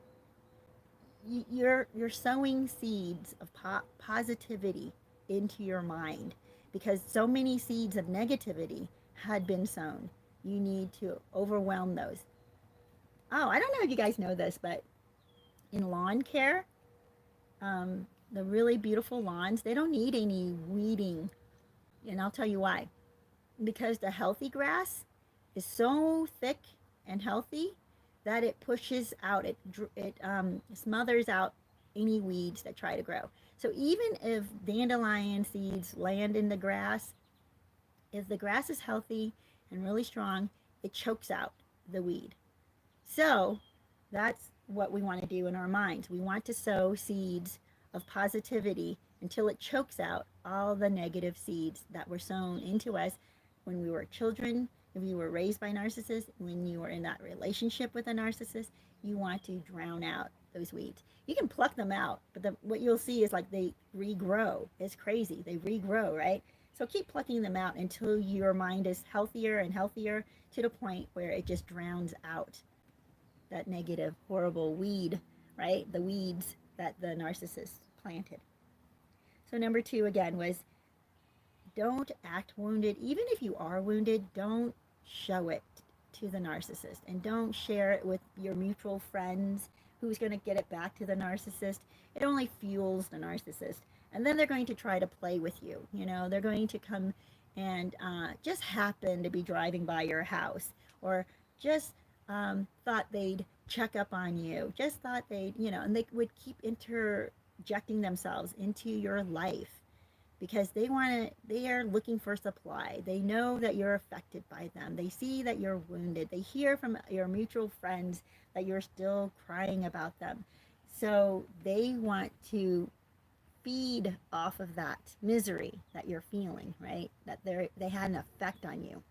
you're sowing seeds of positivity into your mind, because so many seeds of negativity had been sown. You need to overwhelm those. Oh, I don't know if you guys know this, but in lawn care, the really beautiful lawns, they don't need any weeding. And I'll tell you why. Because the healthy grass is so thick and healthy that it pushes out, it smothers out any weeds that try to grow. So even if dandelion seeds land in the grass, if the grass is healthy and really strong, it chokes out the weed. So that's what we want to do in our minds. We want to sow seeds of positivity until it chokes out all the negative seeds that were sown into us when we were children. If you were raised by narcissists, when you were in that relationship with a narcissist, you want to drown out those weeds. You can pluck them out, but what you'll see is like they regrow. It's crazy. They regrow, right? So keep plucking them out until your mind is healthier and healthier to the point where it just drowns out that negative, horrible weed, right? The weeds that the narcissist planted. So number 2 again was, don't act wounded. Even if you are wounded, don't show it to the narcissist, and don't share it with your mutual friends who's going to get it back to the narcissist. It only fuels the narcissist. And then they're going to try to play with you. You know, they're going to come and just happen to be driving by your house, or just thought they'd check up on you, just thought they'd, you know, and they would keep interjecting themselves into your life because they are looking for supply. They know that you're affected by them. They see that you're wounded. They hear from your mutual friends that you're still crying about them. So they want to feed off of that misery that you're feeling, right? That they had an effect on you.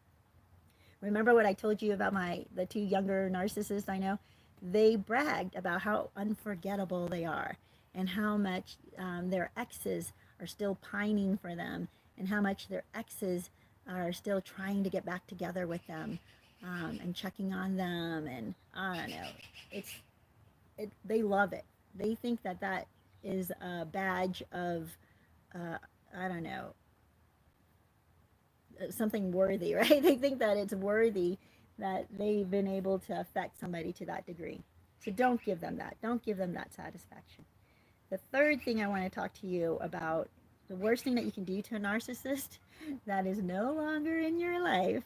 Remember what I told you about the 2 younger narcissists I know? They bragged about how unforgettable they are, and how much their exes are still pining for them, and how much their exes are still trying to get back together with them, and checking on them. And I don't know, they love it. They think that is a badge of, I don't know, something worthy, right? They think that it's worthy that they've been able to affect somebody to that degree. So don't give them that. Don't give them that satisfaction. The third thing I want to talk to you about, the worst thing that you can do to a narcissist that is no longer in your life,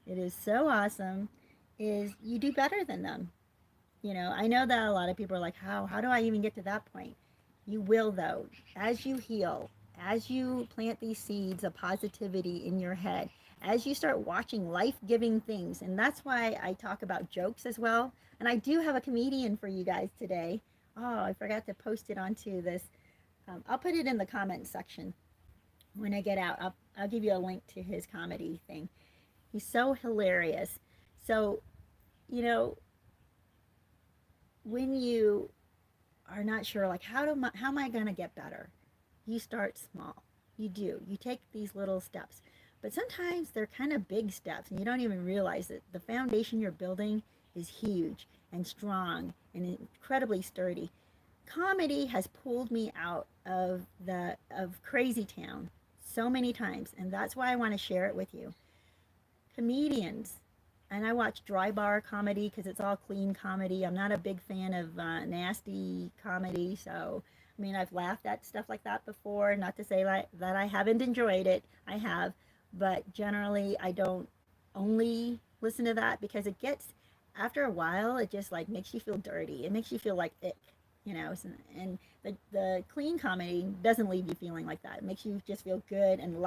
it is so awesome, is you do better than them. You know, I know that a lot of people are like, how do I even get to that point? You will, though. As you heal, as you plant these seeds of positivity in your head, as you start watching life-giving things, and that's why I talk about jokes as well. And I do have a comedian for you guys today. Oh, I forgot to post it onto this. I'll put it in the comment section when I get out. I'll give you a link to his comedy thing. He's so hilarious. So, you know, when you are not sure, like, how am I going to get better? You start small. You do. You take these little steps. But sometimes they're kind of big steps, and you don't even realize that the foundation you're building is huge and strong and incredibly sturdy. Comedy has pulled me out of Crazytown so many times, and that's why I want to share it with you. Comedians, and I watch dry bar comedy because it's all clean comedy. I'm not a big fan of nasty comedy, so I mean, I've laughed at stuff like that before. Not to say that I haven't enjoyed it. I have, but generally I don't only listen to that, because it gets, after a while, it just like makes you feel dirty. It makes you feel like ick, you know. And the clean comedy doesn't leave you feeling like that. It makes you just feel good and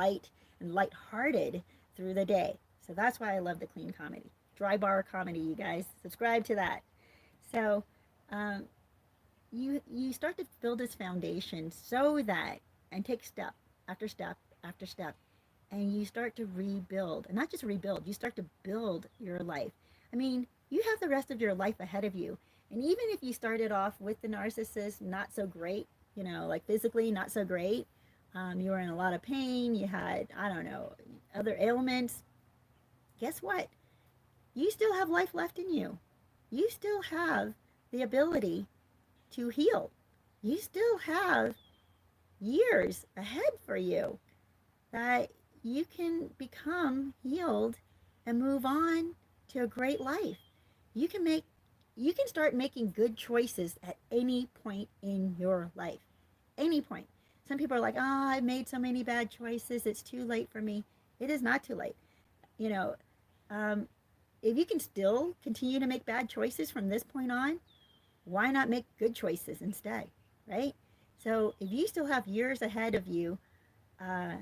lighthearted through the day. So that's why I love the clean comedy. Dry bar comedy, you guys. Subscribe to that. So you start to build this foundation so that, and take step after step after step, and you start to rebuild. And not just rebuild, you start to build your life. I mean, you have the rest of your life ahead of you. And even if you started off with the narcissist not so great, like physically not so great, you were in a lot of pain, you had, I don't know, other ailments, guess what? You still have life left in you. You still have the ability to heal. You still have years ahead for you that you can become healed and move on to a great life. You can make you can start making good choices at any point in your life. Any point. Some people are like, "Oh, I've made so many bad choices. It's too late for me." It is not too late. You know, um, if you can still continue to make bad choices from this point on, why not make good choices instead, right? So if you still have years ahead of you, uh,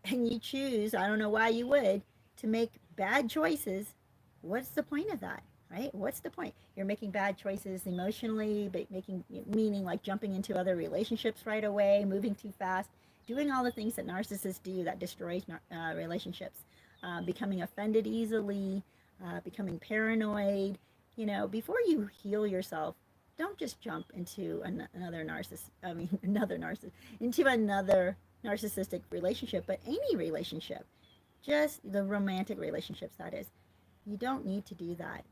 and you choose, I don't know why you would, to make bad choices, what's the point of that? Right? What's the point? You're making bad choices emotionally, but making meaning like jumping into other relationships right away, moving too fast, doing all the things that narcissists do that destroys relationships, becoming offended easily, becoming paranoid. Before you heal yourself, don't just jump into another narcissist. I mean, another narcissist into another narcissistic relationship, but any relationship, just the romantic relationships, that is. You don't need to do that.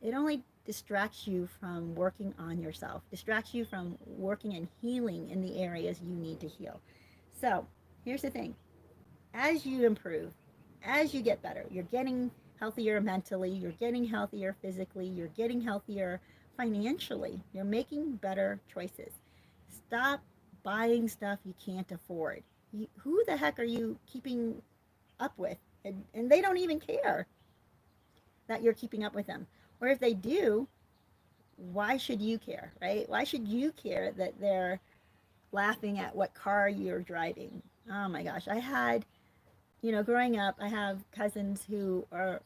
It only distracts you from working on yourself, distracts you from working and healing in the areas you need to heal. So here's the thing: as you improve, as you get better, you're getting healthier mentally, you're getting healthier physically, you're getting healthier financially, you're making better choices. Stop buying stuff you can't afford. Who the heck are you keeping up with? And they don't even care that you're keeping up with them. Or if they do, why should you care, right? Why should you care that they're laughing at what car you're driving? Oh my gosh. Growing up, I have cousins who are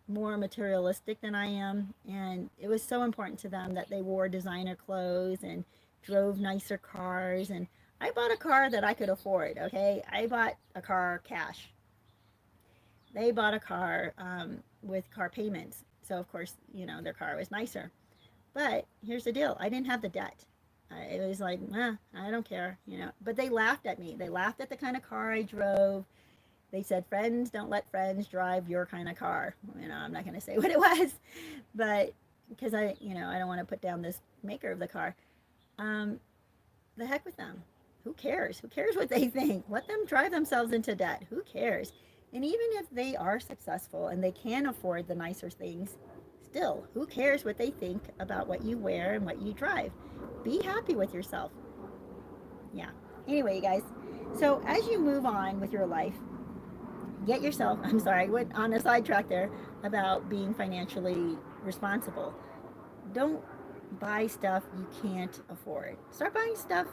more materialistic than I am, and it was so important to them that they wore designer clothes and drove nicer cars. And I bought a car that I could afford, okay? I bought a car cash. They bought a car with car payments. So, of course, their car was nicer. But here's the deal: I didn't have the debt. It was like, I don't care. But they laughed at me. They laughed at the kind of car I drove. They said, friends don't let friends drive your kind of car. I'm not going to say what it was, but because I don't want to put down this maker of the car. The heck with them. Who cares? Who cares what they think? Let them drive themselves into debt. Who cares? And even if they are successful and they can afford the nicer things, still, who cares what they think about what you wear and what you drive? Be happy with yourself. Yeah. Anyway, you guys, so as you move on with your life, get yourself, I'm sorry, I went on a sidetrack there about being financially responsible. Don't buy stuff you can't afford. Start buying stuff,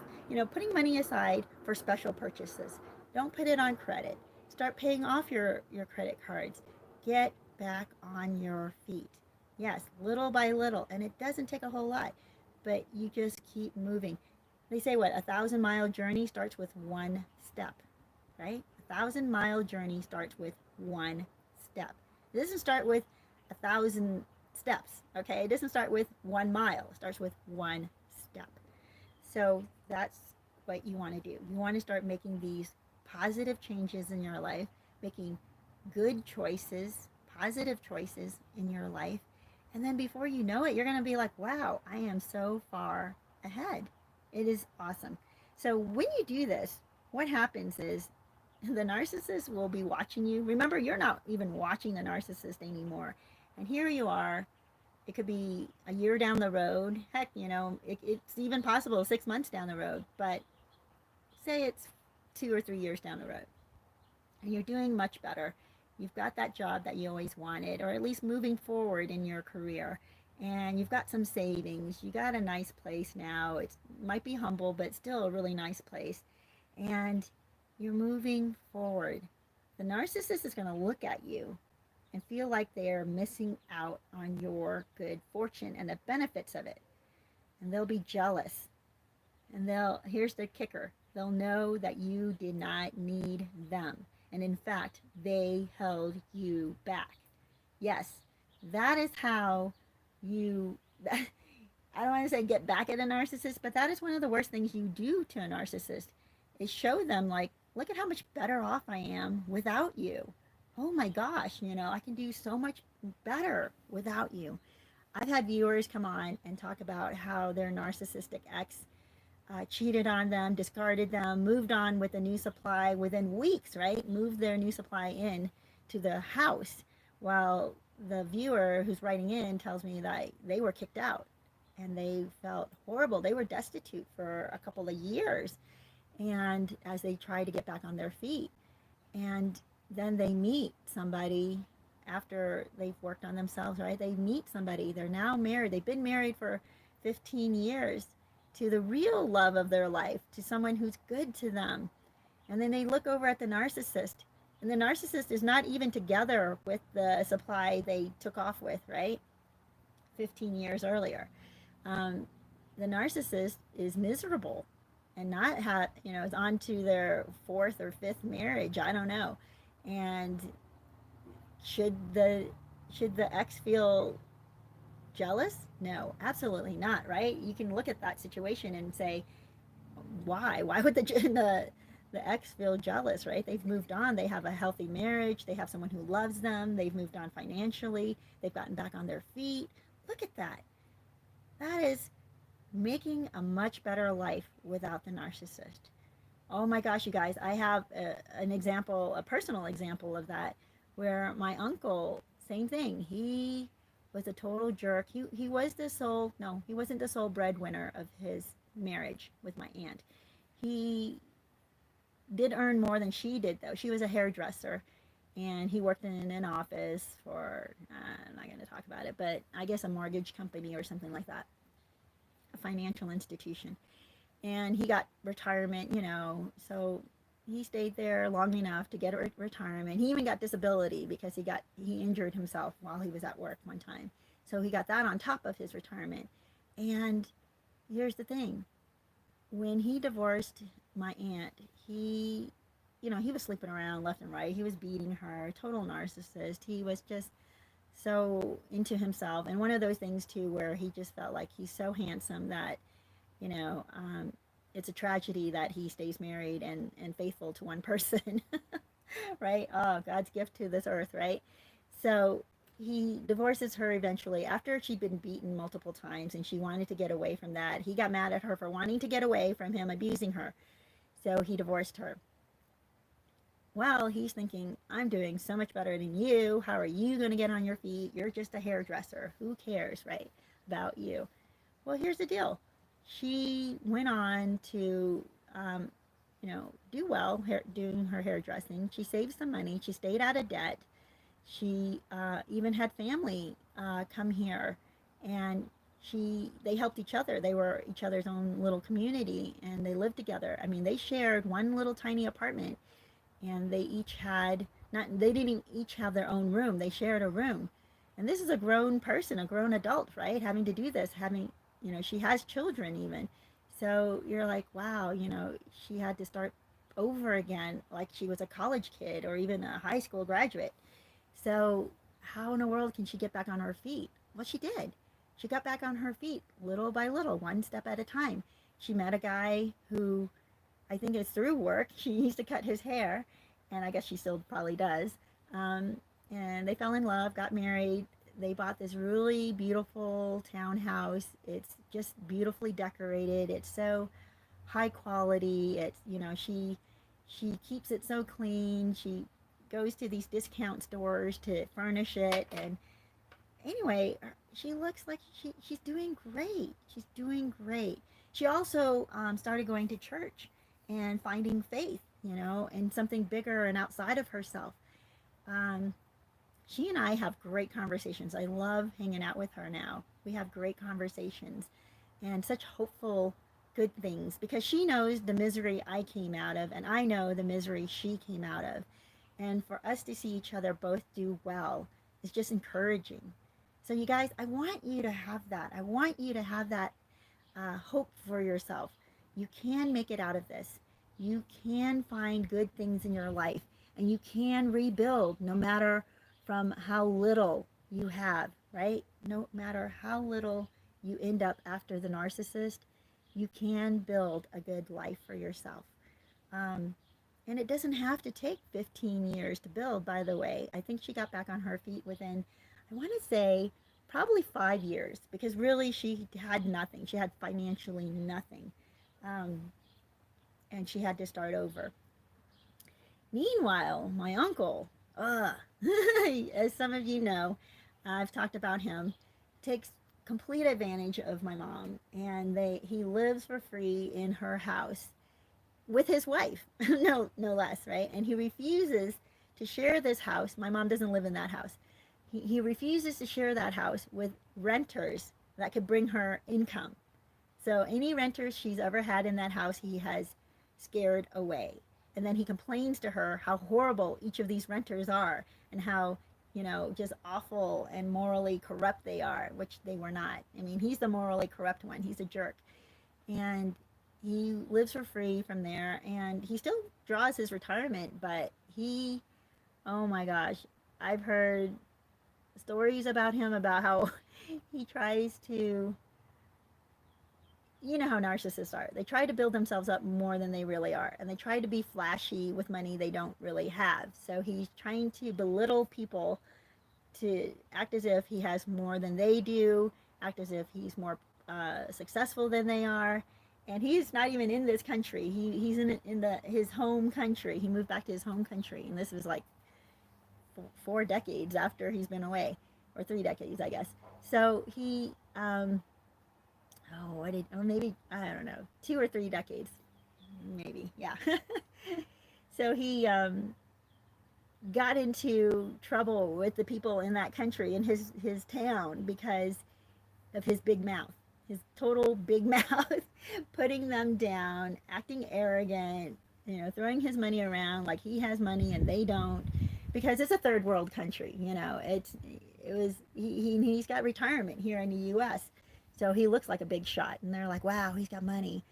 putting money aside for special purchases. Don't put it on credit. Start paying off your credit cards. Get back on your feet. Yes, little by little. And it doesn't take a whole lot, but you just keep moving. They say what? 1,000-mile journey starts with one step, right? 1,000-mile journey starts with one step. It doesn't start with 1,000 steps, okay? It doesn't start with 1 mile. It starts with one step. So that's what you want to do. You want to start making these positive changes in your life, making good choices, positive choices in your life. And then before you know it, you're going to be like, wow, I am so far ahead. It is awesome. So when you do this, what happens is the narcissist will be watching you. Remember, you're not even watching the narcissist anymore. And here you are. It could be a year down the road. Heck, it's even possible 6 months down the road. But say it's 2 or 3 years down the road. And you're doing much better. You've got that job that you always wanted, or at least moving forward in your career. And you've got some savings. You got a nice place now. It might be humble, but still a really nice place. And you're moving forward. The narcissist is going to look at you and feel like they're missing out on your good fortune and the benefits of it. And they'll be jealous. And here's the kicker, they'll know that you did not need them. And in fact, they held you back. Yes, that is how you I don't want to say get back at a narcissist, but that is one of the worst things you do to a narcissist is show them like, look at how much better off I am without you. Oh my gosh, I can do so much better without you. I've had viewers come on and talk about how their narcissistic ex cheated on them, discarded them, moved on with a new supply within weeks, right? Moved their new supply in to the house, while the viewer who's writing in tells me that they were kicked out and they felt horrible. They were destitute for a couple of years, and as they try to get back on their feet, and then they meet somebody after they've worked on themselves, right? They meet somebody. They're now married. They've been married for 15 years to the real love of their life, to someone who's good to them. And then they look over at the narcissist, and the narcissist is not even together with the supply they took off with, right? 15 years earlier. The narcissist is miserable and not is on to their fourth or fifth marriage. I don't know. And should the ex feel jealous? No, absolutely not, right? You can look at that situation and say, why would the ex feel jealous, right? They've moved on. They have a healthy marriage. They have someone who loves them. They've moved on financially. They've gotten back on their feet. Look at that. That is making a much better life without the narcissist. Oh my gosh, you guys, I have an example, a personal example of that, where my uncle, same thing. He was a total jerk. He wasn't the sole breadwinner of his marriage with my aunt. He did earn more than she did, though. She was a hairdresser, and he worked in an office for, I'm not going to talk about it, but I guess a mortgage company or something like that, a financial institution. And he got retirement, so he stayed there long enough to get a retirement. He even got disability because he injured himself while he was at work one time. So he got that on top of his retirement. And here's the thing. When he divorced my aunt, he was sleeping around left and right. He was beating her, total narcissist. He was just so into himself. And one of those things, too, where he just felt like he's so handsome that, it's a tragedy that he stays married and faithful to one person, right? Oh, God's gift to this earth, right? So he divorces her eventually after she'd been beaten multiple times and she wanted to get away from that. He got mad at her for wanting to get away from him abusing her. So he divorced her. Well, he's thinking, I'm doing so much better than you. How are you going to get on your feet? You're just a hairdresser. Who cares, right, about you? Well, here's the deal. She went on to, do well doing her hairdressing. She saved some money. She stayed out of debt. She even had family come here, and they helped each other. They were each other's own little community, and they lived together. I mean, they shared one little tiny apartment, and they didn't each have their own room. They shared a room. And this is a grown person, a grown adult, right? Having to do this, she has children even. So you're like, wow, she had to start over again like she was a college kid or even a high school graduate. So how in the world can she get back on her feet? Well, she did. She got back on her feet little by little, one step at a time. She met a guy who, I think it's through work. She used to cut his hair, and I guess she still probably does. And they fell in love, got married. They bought this really beautiful townhouse. It's just beautifully decorated. It's so high quality. It's, she keeps it so clean. She goes to these discount stores to furnish it. And anyway, she looks like she's doing great. She's doing great. She also started going to church and finding faith, in something bigger and outside of herself. She and I have great conversations. I love hanging out with her now. We have great conversations and such hopeful, good things because she knows the misery I came out of and I know the misery she came out of. And for us to see each other both do well is just encouraging. So you guys, I want you to have that. I want you to have that hope for yourself. You can make it out of this. You can find good things in your life and you can rebuild no matter from how little you have, right? No matter how little you end up after the narcissist, you can build a good life for yourself. Um, and it doesn't have to take 15 years to build, by the way. I think she got back on her feet within, I want to say, probably 5 years, because really she had nothing. She had financially nothing. Um, and she had to start over. Meanwhile, my uncle, as some of you know, I've talked about him, takes complete advantage of my mom, and he lives for free in her house with his wife, no less, right? And he refuses to share this house. My mom doesn't live in that house. He refuses to share that house with renters that could bring her income. So any renters she's ever had in that house, he has scared away. And then he complains to her how horrible each of these renters are, and how, just awful and morally corrupt they are, which they were not. I mean, he's the morally corrupt one. He's a jerk. And he lives for free from there, and he still draws his retirement, but oh my gosh, I've heard stories about him, about how he tries to, you know how narcissists are. They try to build themselves up more than they really are, and they try to be flashy with money they don't really have. So he's trying to belittle people, to act as if he has more than they do, act as if he's more successful than they are. And he's not even in this country. He's in his home country. He moved back to his home country, and this was like 4 decades after he's been away, or 3 decades, I guess. So he, maybe, I don't know, 2 or 3 decades, maybe, yeah. So he got into trouble with the people in that country, in his town, because of his big mouth. His total big mouth, putting them down, acting arrogant, throwing his money around like he has money and they don't, because it's a third world country. He's got retirement here in the U.S., so he looks like a big shot, and they're like, wow, he's got money,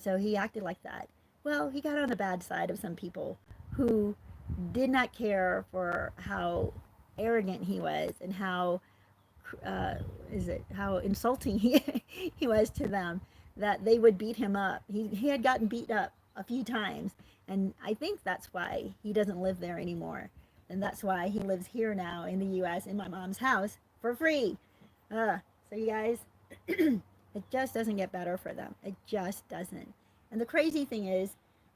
so he acted like that. Well, he got on the bad side of some people who did not care for how arrogant he was, and how how insulting he was to them, that they would beat him up. He had gotten beat up a few times, and I think that's why he doesn't live there anymore, and that's why he lives here now in the U.S. in my mom's house for free. So you guys, it just doesn't get better for them. It just doesn't. And the crazy thing is,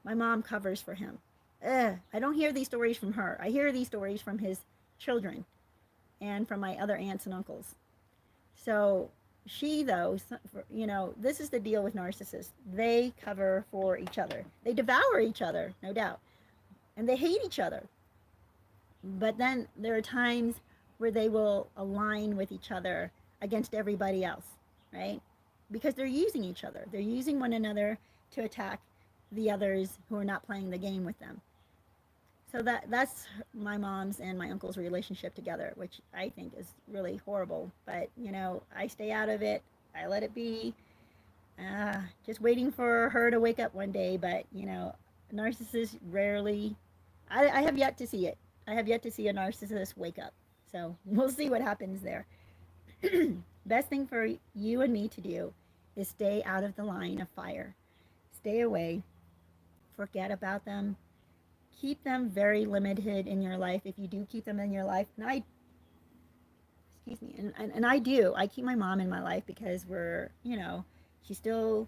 my mom covers for him. I don't hear these stories from her. I hear these stories from his children and from my other aunts and uncles. So she, though, this is the deal with narcissists. They cover for each other. They devour each other, no doubt. And they hate each other. But then there are times where they will align with each other against everybody else, right? Because they're using each other. They're using one another to attack the others who are not playing the game with them. So that's my mom's and my uncle's relationship together, which I think is really horrible. But, I stay out of it. I let it be. Just waiting for her to wake up one day. But, narcissists rarely, I have yet to see it. I have yet to see a narcissist wake up. So we'll see what happens there. Best thing for you and me to do is stay out of the line of fire. Stay away. Forget about them. Keep them very limited in your life, if you do keep them in your life. And I do. I keep my mom in my life because she's still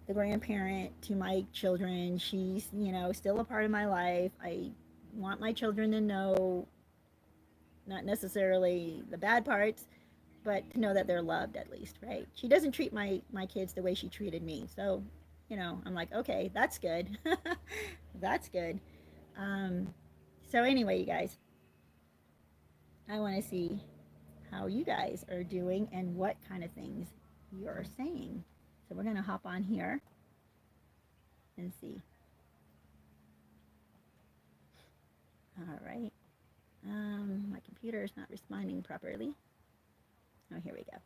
the grandparent to my children. She's, still a part of my life. I want my children to know, not necessarily the bad parts, but to know that they're loved, at least, right? She doesn't treat my kids the way she treated me. So, I'm like, okay, that's good. That's good. So anyway, you guys, I want to see how you guys are doing and what kind of things you're saying. So we're going to hop on here and see. All right. My computer is not responding properly. Oh, here we go.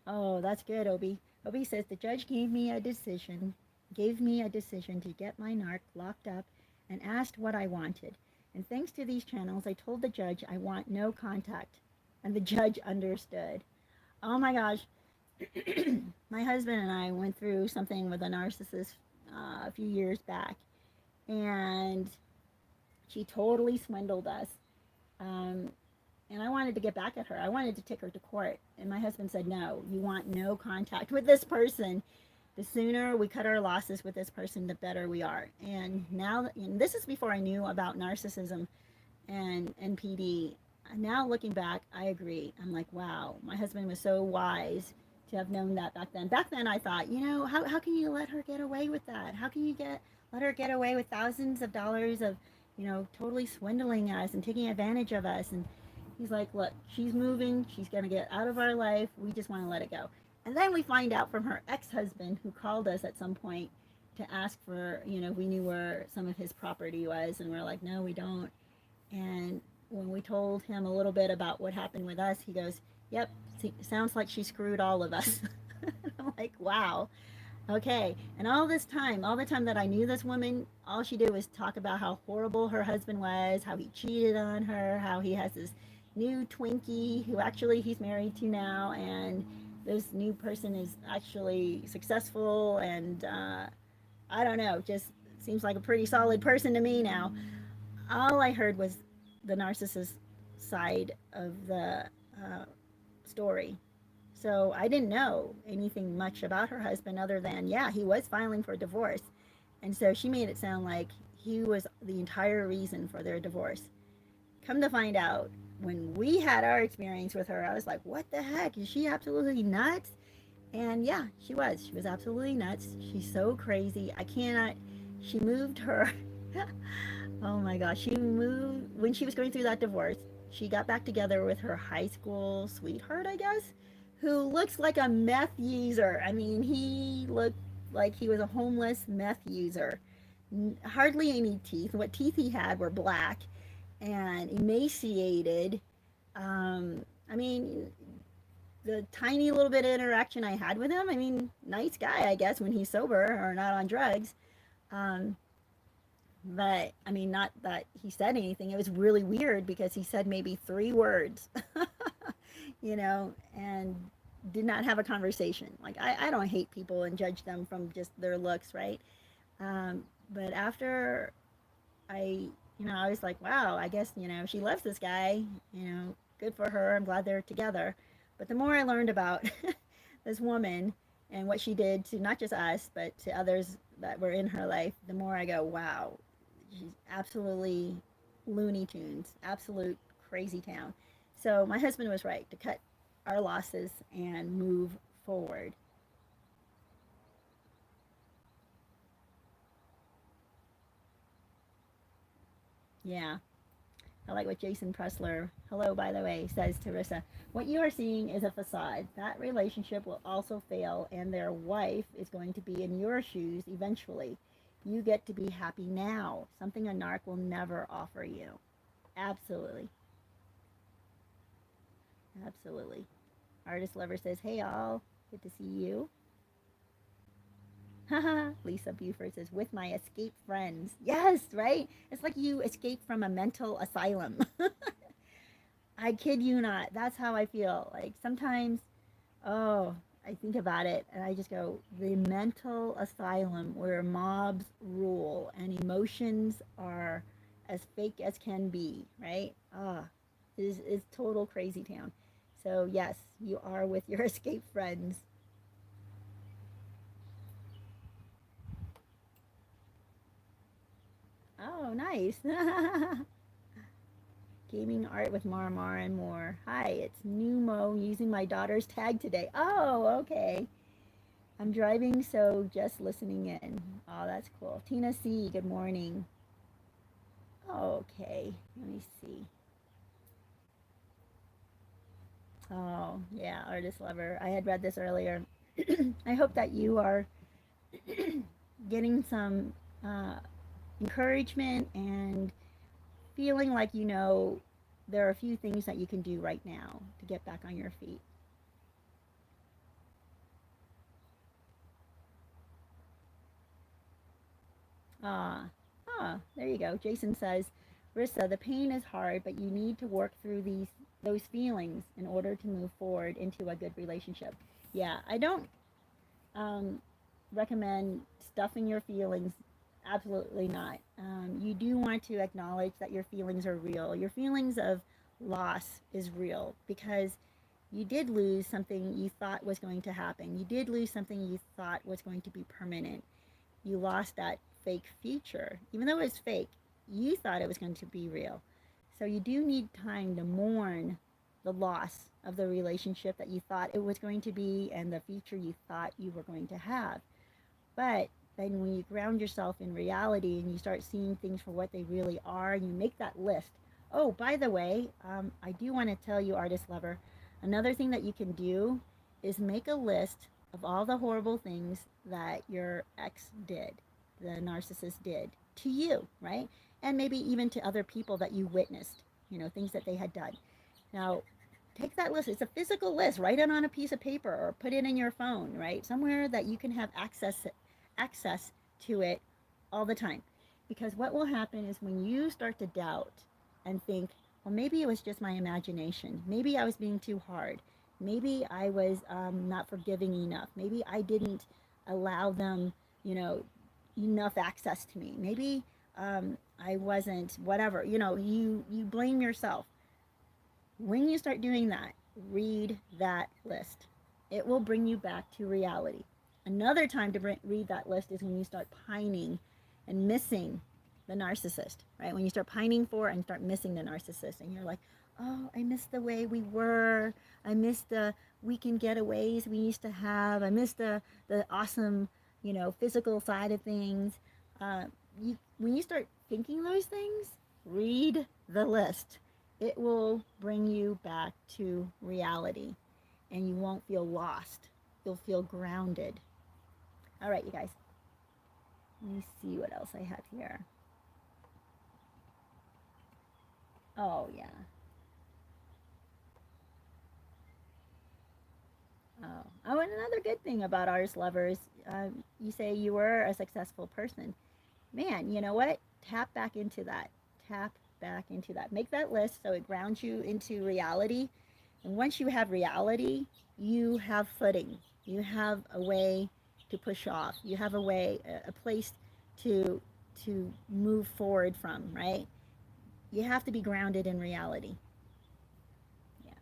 Oh, that's good, Obi. Obi says, the judge gave me a decision to get my narc locked up, and asked what I wanted. And thanks to these channels, I told the judge I want no contact. And the judge understood. Oh my gosh. My husband and I went through something with a narcissist a few years back. And she totally swindled us. Um, and I wanted to get back at her. I wanted to take her to court. And my husband said, no, you want no contact with this person. The sooner we cut our losses with this person, the better we are. And now, and this is before I knew about narcissism and NPD. Now looking back, I agree. I'm like, wow, my husband was so wise to have known that back then. Back then I thought, how can you let her get away with that? How can you let her get away with thousands of dollars of, totally swindling us and taking advantage of us? And he's like, look, she's moving. She's going to get out of our life. We just want to let it go. And then we find out from her ex-husband, who called us at some point to ask for, we knew where some of his property was. And we're like, no, we don't. And when we told him a little bit about what happened with us, he goes, yep, sounds like she screwed all of us. I'm like, wow. Okay. And all the time that I knew this woman, all she did was talk about how horrible her husband was, how he cheated on her, how he has this new Twinkie who actually he's married to now, and this new person is actually successful, and I don't know, just seems like a pretty solid person to me now. All I heard was the narcissist side of the story. So I didn't know anything much about her husband other than, yeah, he was filing for divorce. And so she made it sound like he was the entire reason for their divorce. Come to find out, when we had our experience with her, I was like, what the heck? Is she absolutely nuts? And yeah, she was. She was absolutely nuts. She's so crazy. I cannot. She moved her. Oh my gosh. She moved when she was going through that divorce. She got back together with her high school sweetheart, I guess, who looks like a meth user. I mean, he looked like he was a homeless meth user. Hardly any teeth. What teeth he had were black and emaciated. I mean, the tiny little bit of interaction I had with him, I mean, nice guy, I guess, when he's sober or not on drugs. Um, but I mean, not that he said anything. It was really weird because he said maybe 3 words, and did not have a conversation. Like, I don't hate people and judge them from just their looks, right? But after I was like, wow, I guess, she loves this guy, good for her. I'm glad they're together. But the more I learned about this woman and what she did to not just us, but to others that were in her life, the more I go, wow, she's absolutely Looney Tunes, absolute crazy town. So my husband was right to cut our losses and move forward. Yeah. I like what Jason Pressler, hello by the way, says to Rissa. What you are seeing is a facade. That relationship will also fail, and their wife is going to be in your shoes eventually. You get to be happy now, something a narc will never offer you. Absolutely. Absolutely. Artist Lover says, hey all, good to see you. Lisa Buford says, with my escape friends. Yes, right? It's like you escaped from a mental asylum. I kid you not. That's how I feel. Like sometimes, oh, I think about it and I just go, the mental asylum where mobs rule and emotions are as fake as can be, right? Is total crazy town. So yes, you are with your escape friends. Oh, nice. Gaming art with Marmar and more. Hi, it's Numo using my daughter's tag today. Oh, okay. I'm driving, so just listening in. Oh, that's cool. Tina C, good morning. Okay, let me see. Oh, yeah, artist lover. I had read this earlier. I hope that you are getting some encouragement and feeling like there are a few things that you can do right now to get back on your feet. There you go. Jason says, Rissa, the pain is hard, but you need to work through those feelings in order to move forward into a good relationship. Yeah, I don't um, recommend stuffing your feelings. Absolutely not. You do want to acknowledge that your feelings are real. Your feelings of loss is real because you did lose something you thought was going to happen. You did lose something you thought was going to be permanent. You lost that fake future. Even though it was fake, you thought it was going to be real. So you do need time to mourn the loss of the relationship that you thought it was going to be and the future you thought you were going to have. But then when you ground yourself in reality and you start seeing things for what they really are, and you make that list. Oh, by the way, I do want to tell you, artist lover, another thing that you can do is make a list of all the horrible things that your ex did, the narcissist did to you, right? And maybe even to other people that you witnessed, things that they had done. Now, take that list. It's a physical list. Write it on a piece of paper or put it in your phone, right? Somewhere that you can have access to it all the time. Because what will happen is when you start to doubt and think, well, maybe it was just my imagination. Maybe I was being too hard. Maybe I was not forgiving enough. Maybe I didn't allow them, enough access to me. Maybe I wasn't, whatever. You blame yourself. When you start doing that, read that list. It will bring you back to reality. Another time to read that list is when you start pining and missing the narcissist, right? When you start pining for and start missing the narcissist, and you're like, oh, I miss the way we were. I miss the weekend getaways we used to have. I miss the awesome, physical side of things. When you start thinking those things, read the list. It will bring you back to reality, and you won't feel lost. You'll feel grounded. All right, you guys. Let me see what else I have here. Oh, yeah. Oh, and another good thing about artist lovers, you say you were a successful person. Man, you know what? Tap back into that. Tap back into that. Make that list so it grounds you into reality. And once you have reality, you have footing. You have a way to push off. You have a place to move forward from, right? You have to be grounded in reality. Yeah.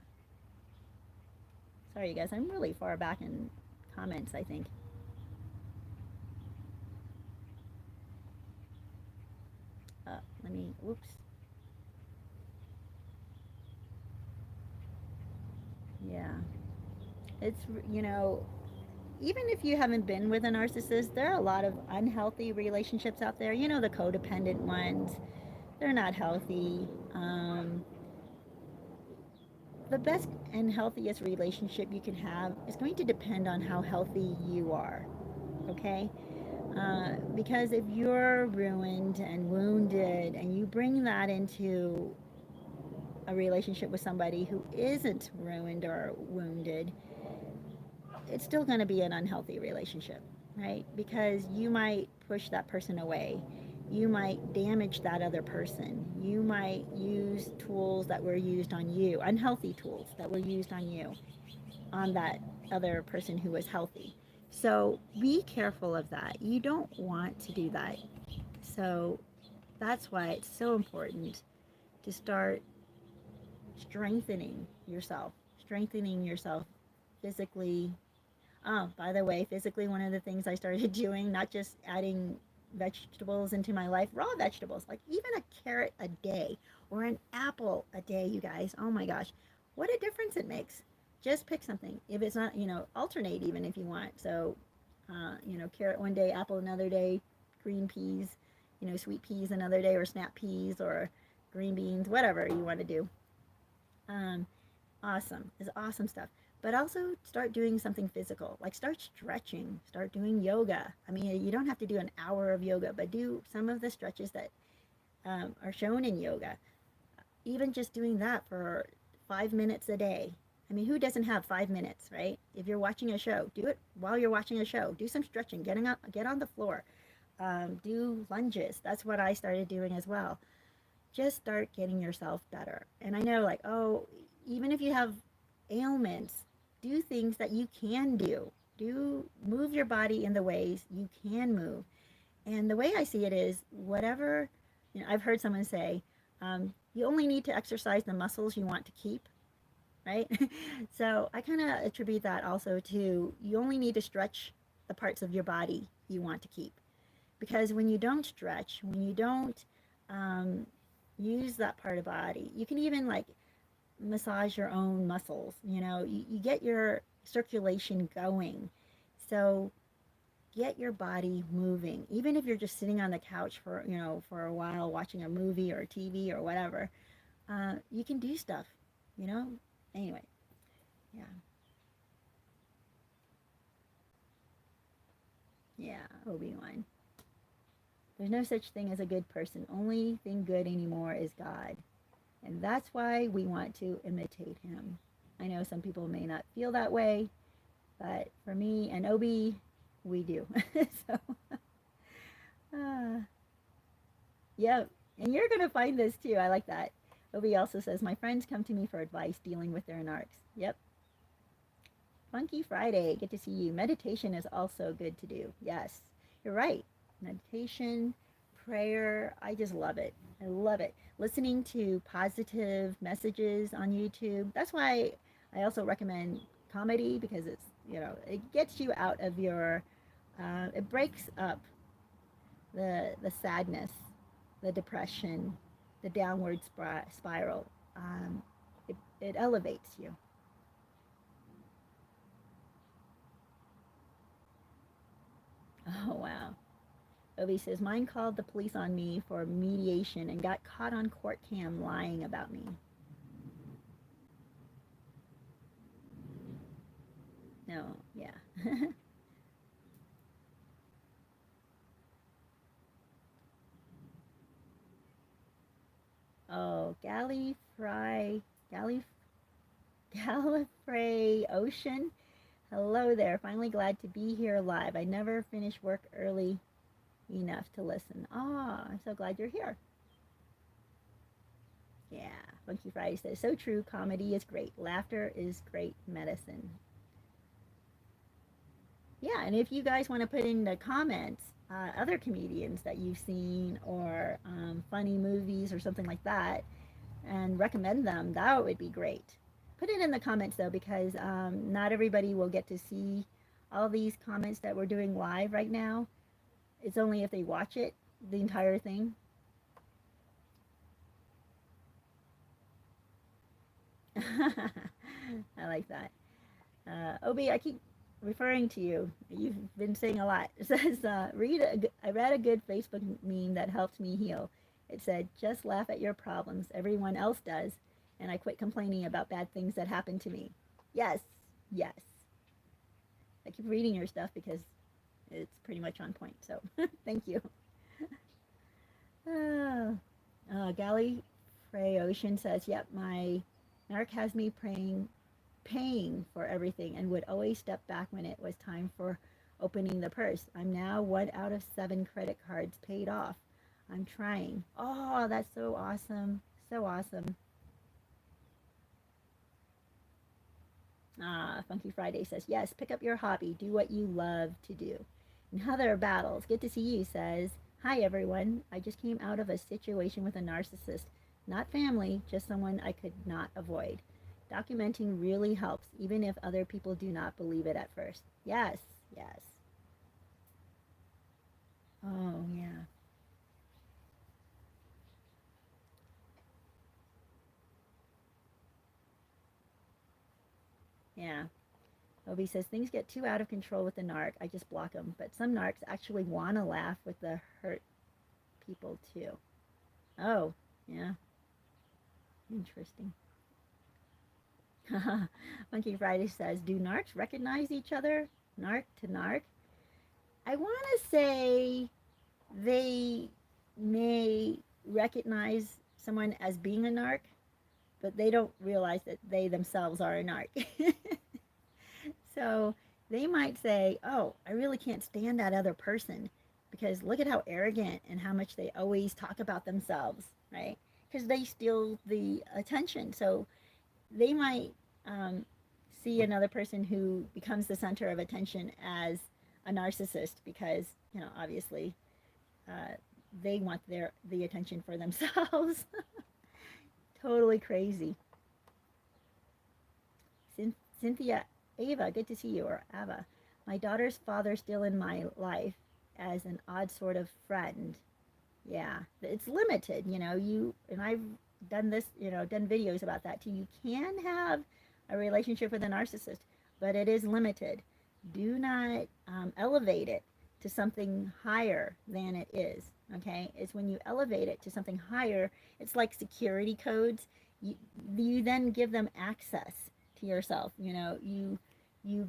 Sorry, you guys. I'm really far back in comments, I think. Let me, whoops. Yeah. It's, even if you haven't been with a narcissist, there are a lot of unhealthy relationships out there. The codependent ones. They're not healthy. The best and healthiest relationship you can have is going to depend on how healthy you are. Okay? Because if you're ruined and wounded and you bring that into a relationship with somebody who isn't ruined or wounded, it's still going to be an unhealthy relationship, right? Because you might push that person away. You might damage that other person. You might use tools that were used on you, unhealthy tools that were used on you, on that other person who was healthy. So be careful of that. You don't want to do that. So that's why it's so important to start strengthening yourself physically. Oh, by the way, physically, one of the things I started doing, not just adding vegetables into my life, raw vegetables, like even a carrot a day or an apple a day, you guys. Oh my gosh, what a difference it makes. Just pick something. If it's not, alternate even if you want. So, carrot one day, apple another day, green peas, sweet peas another day, or snap peas, or green beans, whatever you want to do. Um, awesome. It's awesome stuff. But also start doing something physical. Like start stretching, start doing yoga. I mean, you don't have to do an hour of yoga, but do some of the stretches that are shown in yoga. Even just doing that for 5 minutes a day. I mean, who doesn't have 5 minutes, right? If you're watching a show, do it while you're watching a show. Do some stretching, get on the floor, do lunges. That's what I started doing as well. just start getting yourself better. And I know, like, oh, even if you have ailments, do things that you can do. Do move your body in the ways you can move. And the way I see it is whatever, I've heard someone say, you only need to exercise the muscles you want to keep, right? So I kind of attribute that also to you only need to stretch the parts of your body you want to keep. Because when you don't stretch, when you don't um, use that part of body, you can even like massage your own muscles. You get your circulation going. So get your body moving. Even if you're just sitting on the couch for a while watching a movie or TV or whatever, you can do stuff, you know? Anyway, yeah. Yeah, Obi-Wan. There's no such thing as a good person. Only thing good anymore is God. And that's why we want to imitate him. I know some people may not feel that way, but for me and Obi, we do. So, uh, yep. And you're going to find this too. I like that. Obi also says, my friends come to me for advice dealing with their narcs. Yep. Funky Friday. Good to see you. Meditation is also good to do. Yes, you're right. Meditation, prayer. I just love it. I love it. Listening to positive messages on YouTube. That's why I also recommend comedy, because it gets you out of your, it breaks up the sadness, the depression, the downward spiral. It elevates you. Oh, wow. Obi says, mine called the police on me for mediation and got caught on court cam lying about me. No, yeah. Oh, Galley, Gallifrey Ocean. Hello there. Finally glad to be here live. I never finish work early enough to listen. Ah, I'm so glad you're here. Yeah, Funky Friday says, so true. Comedy is great. Laughter is great medicine. Yeah, and if you guys want to put in the comments other comedians that you've seen or funny movies or something like that and recommend them, that would be great. Put it in the comments though, because not everybody will get to see all these comments that we're doing live right now. It's only if they watch it, the entire thing. I like that. Obi, I keep referring to you. You've been saying a lot. It says, I read a good Facebook meme that helped me heal. It said, just laugh at your problems. Everyone else does. And I quit complaining about bad things that happened to me. Yes, yes. I keep reading your stuff because it's pretty much on point. So thank you. Galley Frey Ocean says, yep, my narc has me paying for everything and would always step back when it was time for opening the purse. I'm now 1 out of 7 credit cards paid off. I'm trying. Oh, that's so awesome. So awesome. Funky Friday says, yes, pick up your hobby. Do what you love to do. And Heather Battles, good to see you, says, hi everyone. I just came out of a situation with a narcissist. Not family, just someone I could not avoid. Documenting really helps, even if other people do not believe it at first. Yes, yes. Oh, yeah. Yeah. Obi says, things get too out of control with the narc. I just block them. But some narcs actually want to laugh with the hurt people too. Oh, yeah. Interesting. Monkey Friday says, do narcs recognize each other? Narc to narc? I want to say they may recognize someone as being a narc, but they don't realize that they themselves are a narc. So they might say, oh, I really can't stand that other person because look at how arrogant and how much they always talk about themselves, right? because they steal the attention. So they might see another person who becomes the center of attention as a narcissist because, obviously, uh, they want the attention for themselves. Totally crazy. Cynthia, Ava, good to see you, or Ava. My daughter's father still in my life as an odd sort of friend. Yeah, it's limited, and I've done this, done videos about that too. You can have a relationship with a narcissist, but it is limited. Do not elevate it to something higher than it is. Okay, it's when you elevate it to something higher, it's like security codes. You then give them access to yourself. You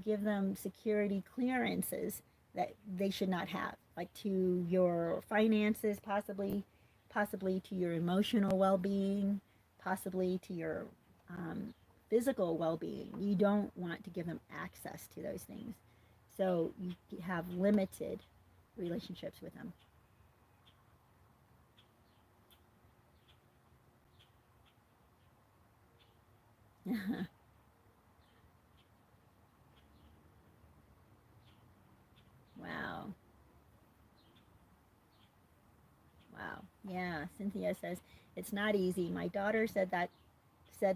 give them security clearances that they should not have, like to your finances, possibly to your emotional well-being, possibly to your physical well-being. You don't want to give them access to those things, so you have limited relationships with them. Wow. Wow. Yeah, Cynthia says it's not easy. My daughter said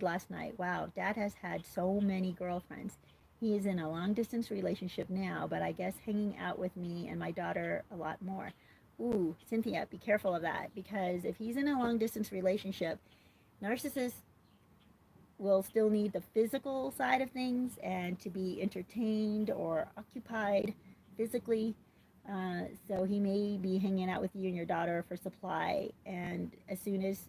last night, wow, dad has had so many girlfriends. He is in a long distance relationship now, but I guess hanging out with me and my daughter a lot more. Ooh, Cynthia, be careful of that, because if he's in a long distance relationship, narcissists will still need the physical side of things and to be entertained or occupied physically. So he may be hanging out with you and your daughter for supply, and as soon as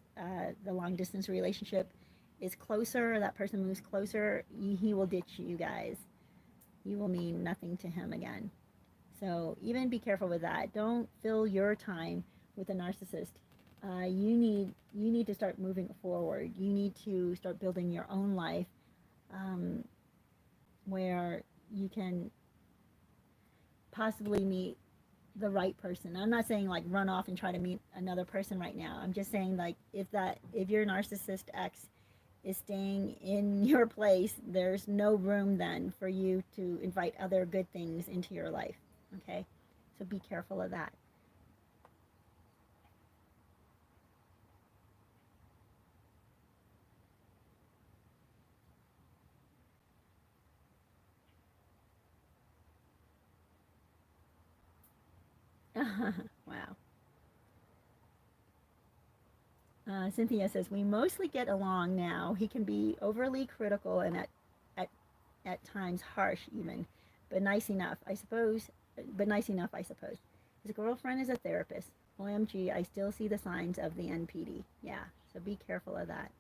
the long distance relationship is closer, that person moves closer, he will ditch you guys. You will mean nothing to him again. So even be careful with that. Don't fill your time with a narcissist. You need to start moving forward. You need to start building your own life, um, where you can possibly meet the right person. I'm not saying like run off and try to meet another person right now. I'm just saying, like, if your narcissist ex is staying in your place, there's no room then for you to invite other good things into your life. Okay? So be careful of that. Wow. Cynthia says, we mostly get along now. He can be overly critical and at, at times harsh even, but nice enough, I suppose. His girlfriend is a therapist. OMG, I still see the signs of the NPD. Yeah, so be careful of that.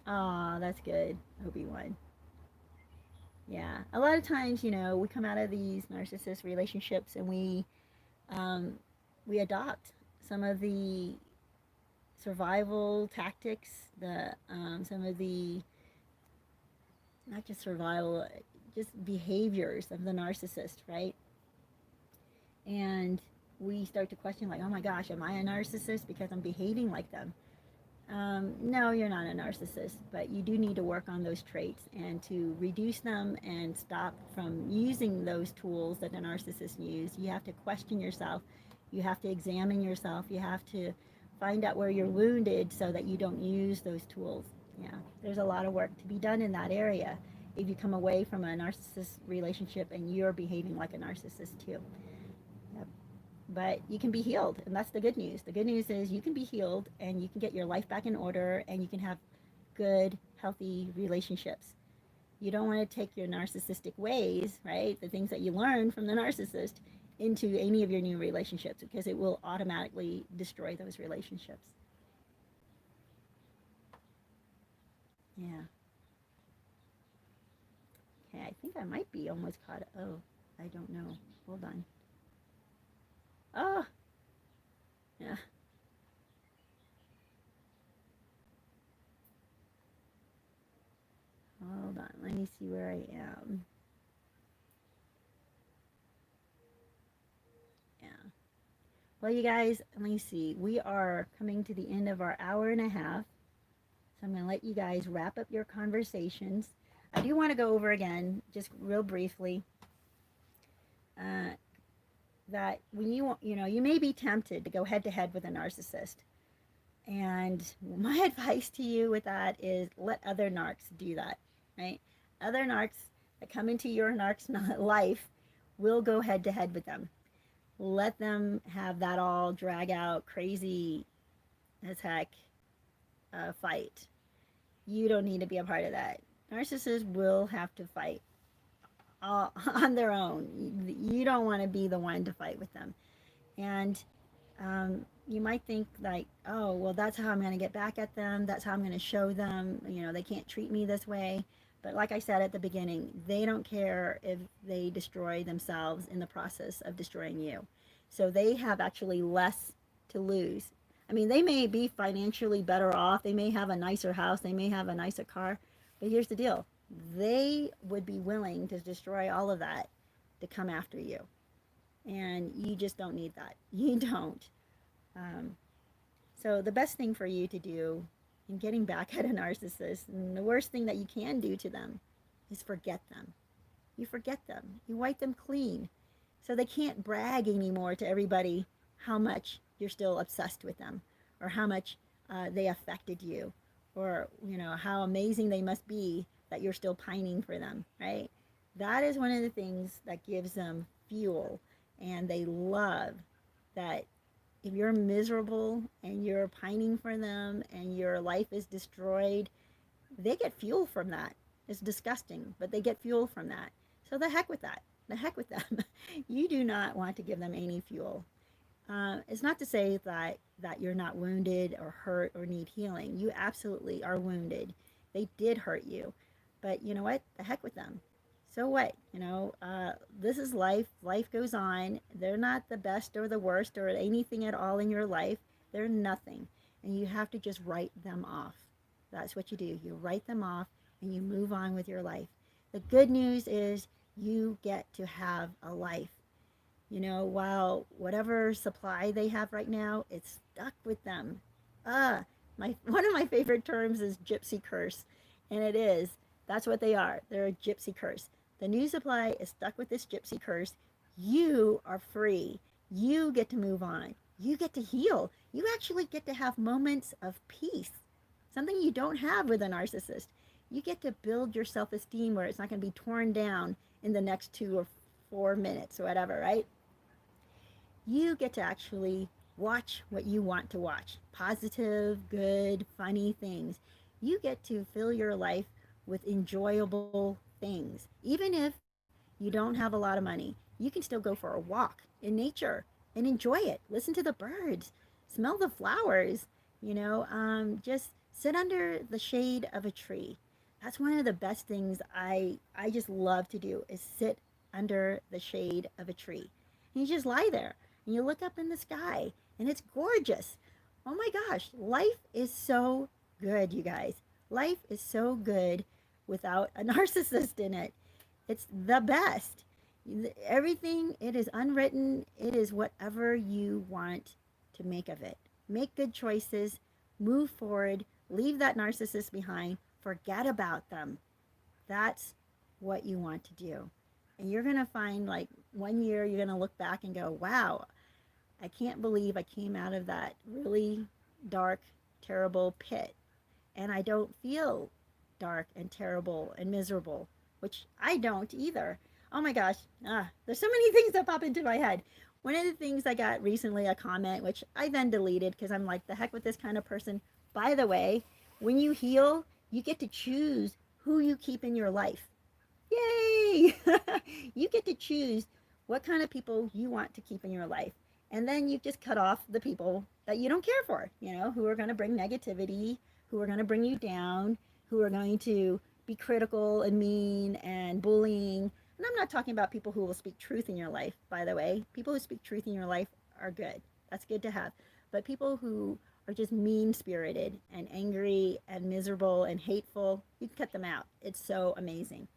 Aw, that's good, Obi-Wan. Yeah, a lot of times, we come out of these narcissist relationships and um, we adopt some of the survival tactics, the some of the, not just survival, just behaviors of the narcissist, right? And we start to question, like, oh my gosh, am I a narcissist because I'm behaving like them? No, you're not a narcissist, but you do need to work on those traits and to reduce them and stop from using those tools that the narcissists use. You have to question yourself. You have to examine yourself. You have to find out where you're wounded so that you don't use those tools. Yeah, there's a lot of work to be done in that area if you come away from a narcissist relationship and you're behaving like a narcissist too. Yep. But you can be healed, and that's the good news. The good news is you can be healed and you can get your life back in order and you can have good, healthy relationships. You don't want to take your narcissistic ways, right? The things that you learn from the narcissist into any of your new relationships, because it will automatically destroy those relationships. Yeah. Okay, I think I might be almost caught. Oh, I don't know. Hold on. Oh, yeah. Hold on. Let me see where I am. Yeah. Well, you guys, let me see. We are coming to the end of our hour and a half. So I'm going to let you guys wrap up your conversations. I do want to go over again, just real briefly, uh, that when you may be tempted to go head to head with a narcissist. And my advice to you with that is let other narcs do that, right? Other narcs that come into your narc's life will go head to head with them. Let them have that all drag out, crazy as heck fight. You don't need to be a part of that. Narcissists will have to fight all, on their own. You don't want to be the one to fight with them. And you might think like, oh, well, that's how I'm going to get back at them. That's how I'm going to show them, they can't treat me this way. But like I said at the beginning, they don't care if they destroy themselves in the process of destroying you. So they have actually less to lose. I mean, they may be financially better off. They may have a nicer house. They may have a nicer car. But here's the deal. They would be willing to destroy all of that to come after you. And you just don't need that. You don't. So the best thing for you to do in getting back at a narcissist, and the worst thing that you can do to them, is forget them. You forget them. You wipe them clean. So they can't brag anymore to everybody how much you're still obsessed with them, or how much they affected you, or how amazing they must be that you're still pining for them, right? That is one of the things that gives them fuel, and they love that. If you're miserable and you're pining for them and your life is destroyed, they get fuel from that. It's disgusting, but they get fuel from that. So the heck with that. The heck with them. You do not want to give them any fuel. It's not to say that you're not wounded or hurt or need healing. You absolutely are wounded. They did hurt you. But you know what? The heck with them. So what? This is life. Life goes on. They're not the best or the worst or anything at all in your life. They're nothing. And you have to just write them off. That's what you do. You write them off and you move on with your life. The good news is you get to have a life. While whatever supply they have right now, it's stuck with them. One of my favorite terms is gypsy curse. And it is. That's what they are. They're a gypsy curse. The new supply is stuck with this gypsy curse. You are free. You get to move on. You get to heal. You actually get to have moments of peace, something you don't have with a narcissist. You get to build your self-esteem where it's not going to be torn down in the next 2 or 4 minutes or whatever, right? You get to actually watch what you want to watch. Positive, good, funny things. You get to fill your life with enjoyable things. Even if you don't have a lot of money, you can still go for a walk in nature and enjoy it. Listen to the birds, smell the flowers, just sit under the shade of a tree. That's one of the best things I just love to do, is sit under the shade of a tree. And you just lie there and you look up in the sky and it's gorgeous. Oh my gosh, life is so good, you guys. Life is so good without a narcissist in it. It's the best. Everything, it is unwritten. It is whatever you want to make of it. Make good choices. Move forward. Leave that narcissist behind. Forget about them. That's what you want to do. And you're going to find, like, 1 year, you're going to look back and go, wow, I can't believe I came out of that really dark, terrible pit. And I don't feel dark and terrible and miserable, which I don't either. Oh my gosh, there's so many things that pop into my head. One of the things I got recently, a comment, which I then deleted because I'm like, the heck with this kind of person. By the way, when you heal, you get to choose who you keep in your life. Yay! You get to choose what kind of people you want to keep in your life. And then you just cut off the people that you don't care for, who are going to bring negativity, who are going to bring you down, who are going to be critical and mean and bullying. And I'm not talking about people who will speak truth in your life, by the way. People who speak truth in your life are good. That's good to have. But people who are just mean-spirited and angry and miserable and hateful, you can cut them out. It's so amazing.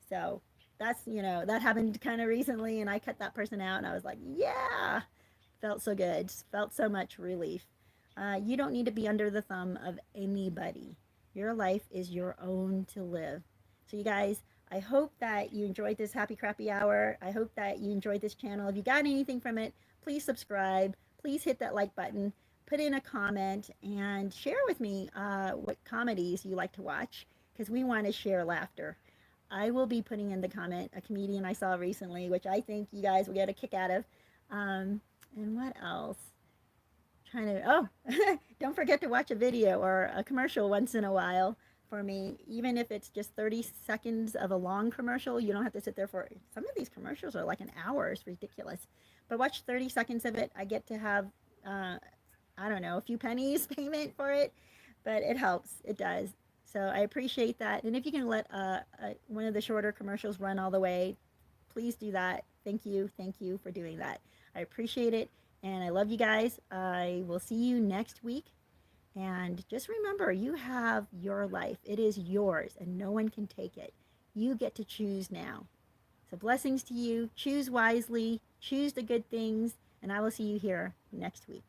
So that's, that happened kind of recently, and I cut that person out, and I was like, yeah, Felt so good. Felt so much relief. You don't need to be under the thumb of anybody. Your life is your own to live. So, you guys, I hope that you enjoyed this Happy Crappy Hour. I hope that you enjoyed this channel. If you got anything from it, please subscribe. Please hit that like button. Put in a comment and share with me what comedies you like to watch, because we want to share laughter. I will be putting in the comment a comedian I saw recently, which I think you guys will get a kick out of. And what else? Trying to, oh, don't forget to watch a video or a commercial once in a while for me, even if it's just 30 seconds of a long commercial. You don't have to sit there for, some of these commercials are like an hour. It's ridiculous. But watch 30 seconds of it. I get to have, I don't know, a few pennies payment for it, but it helps. It does. So I appreciate that. And if you can let one of the shorter commercials run all the way, please do that. Thank you. Thank you for doing that. I appreciate it. And I love you guys. I will see you next week. And just remember, you have your life. It is yours, and no one can take it. You get to choose now. So blessings to you. Choose wisely. Choose the good things. And I will see you here next week.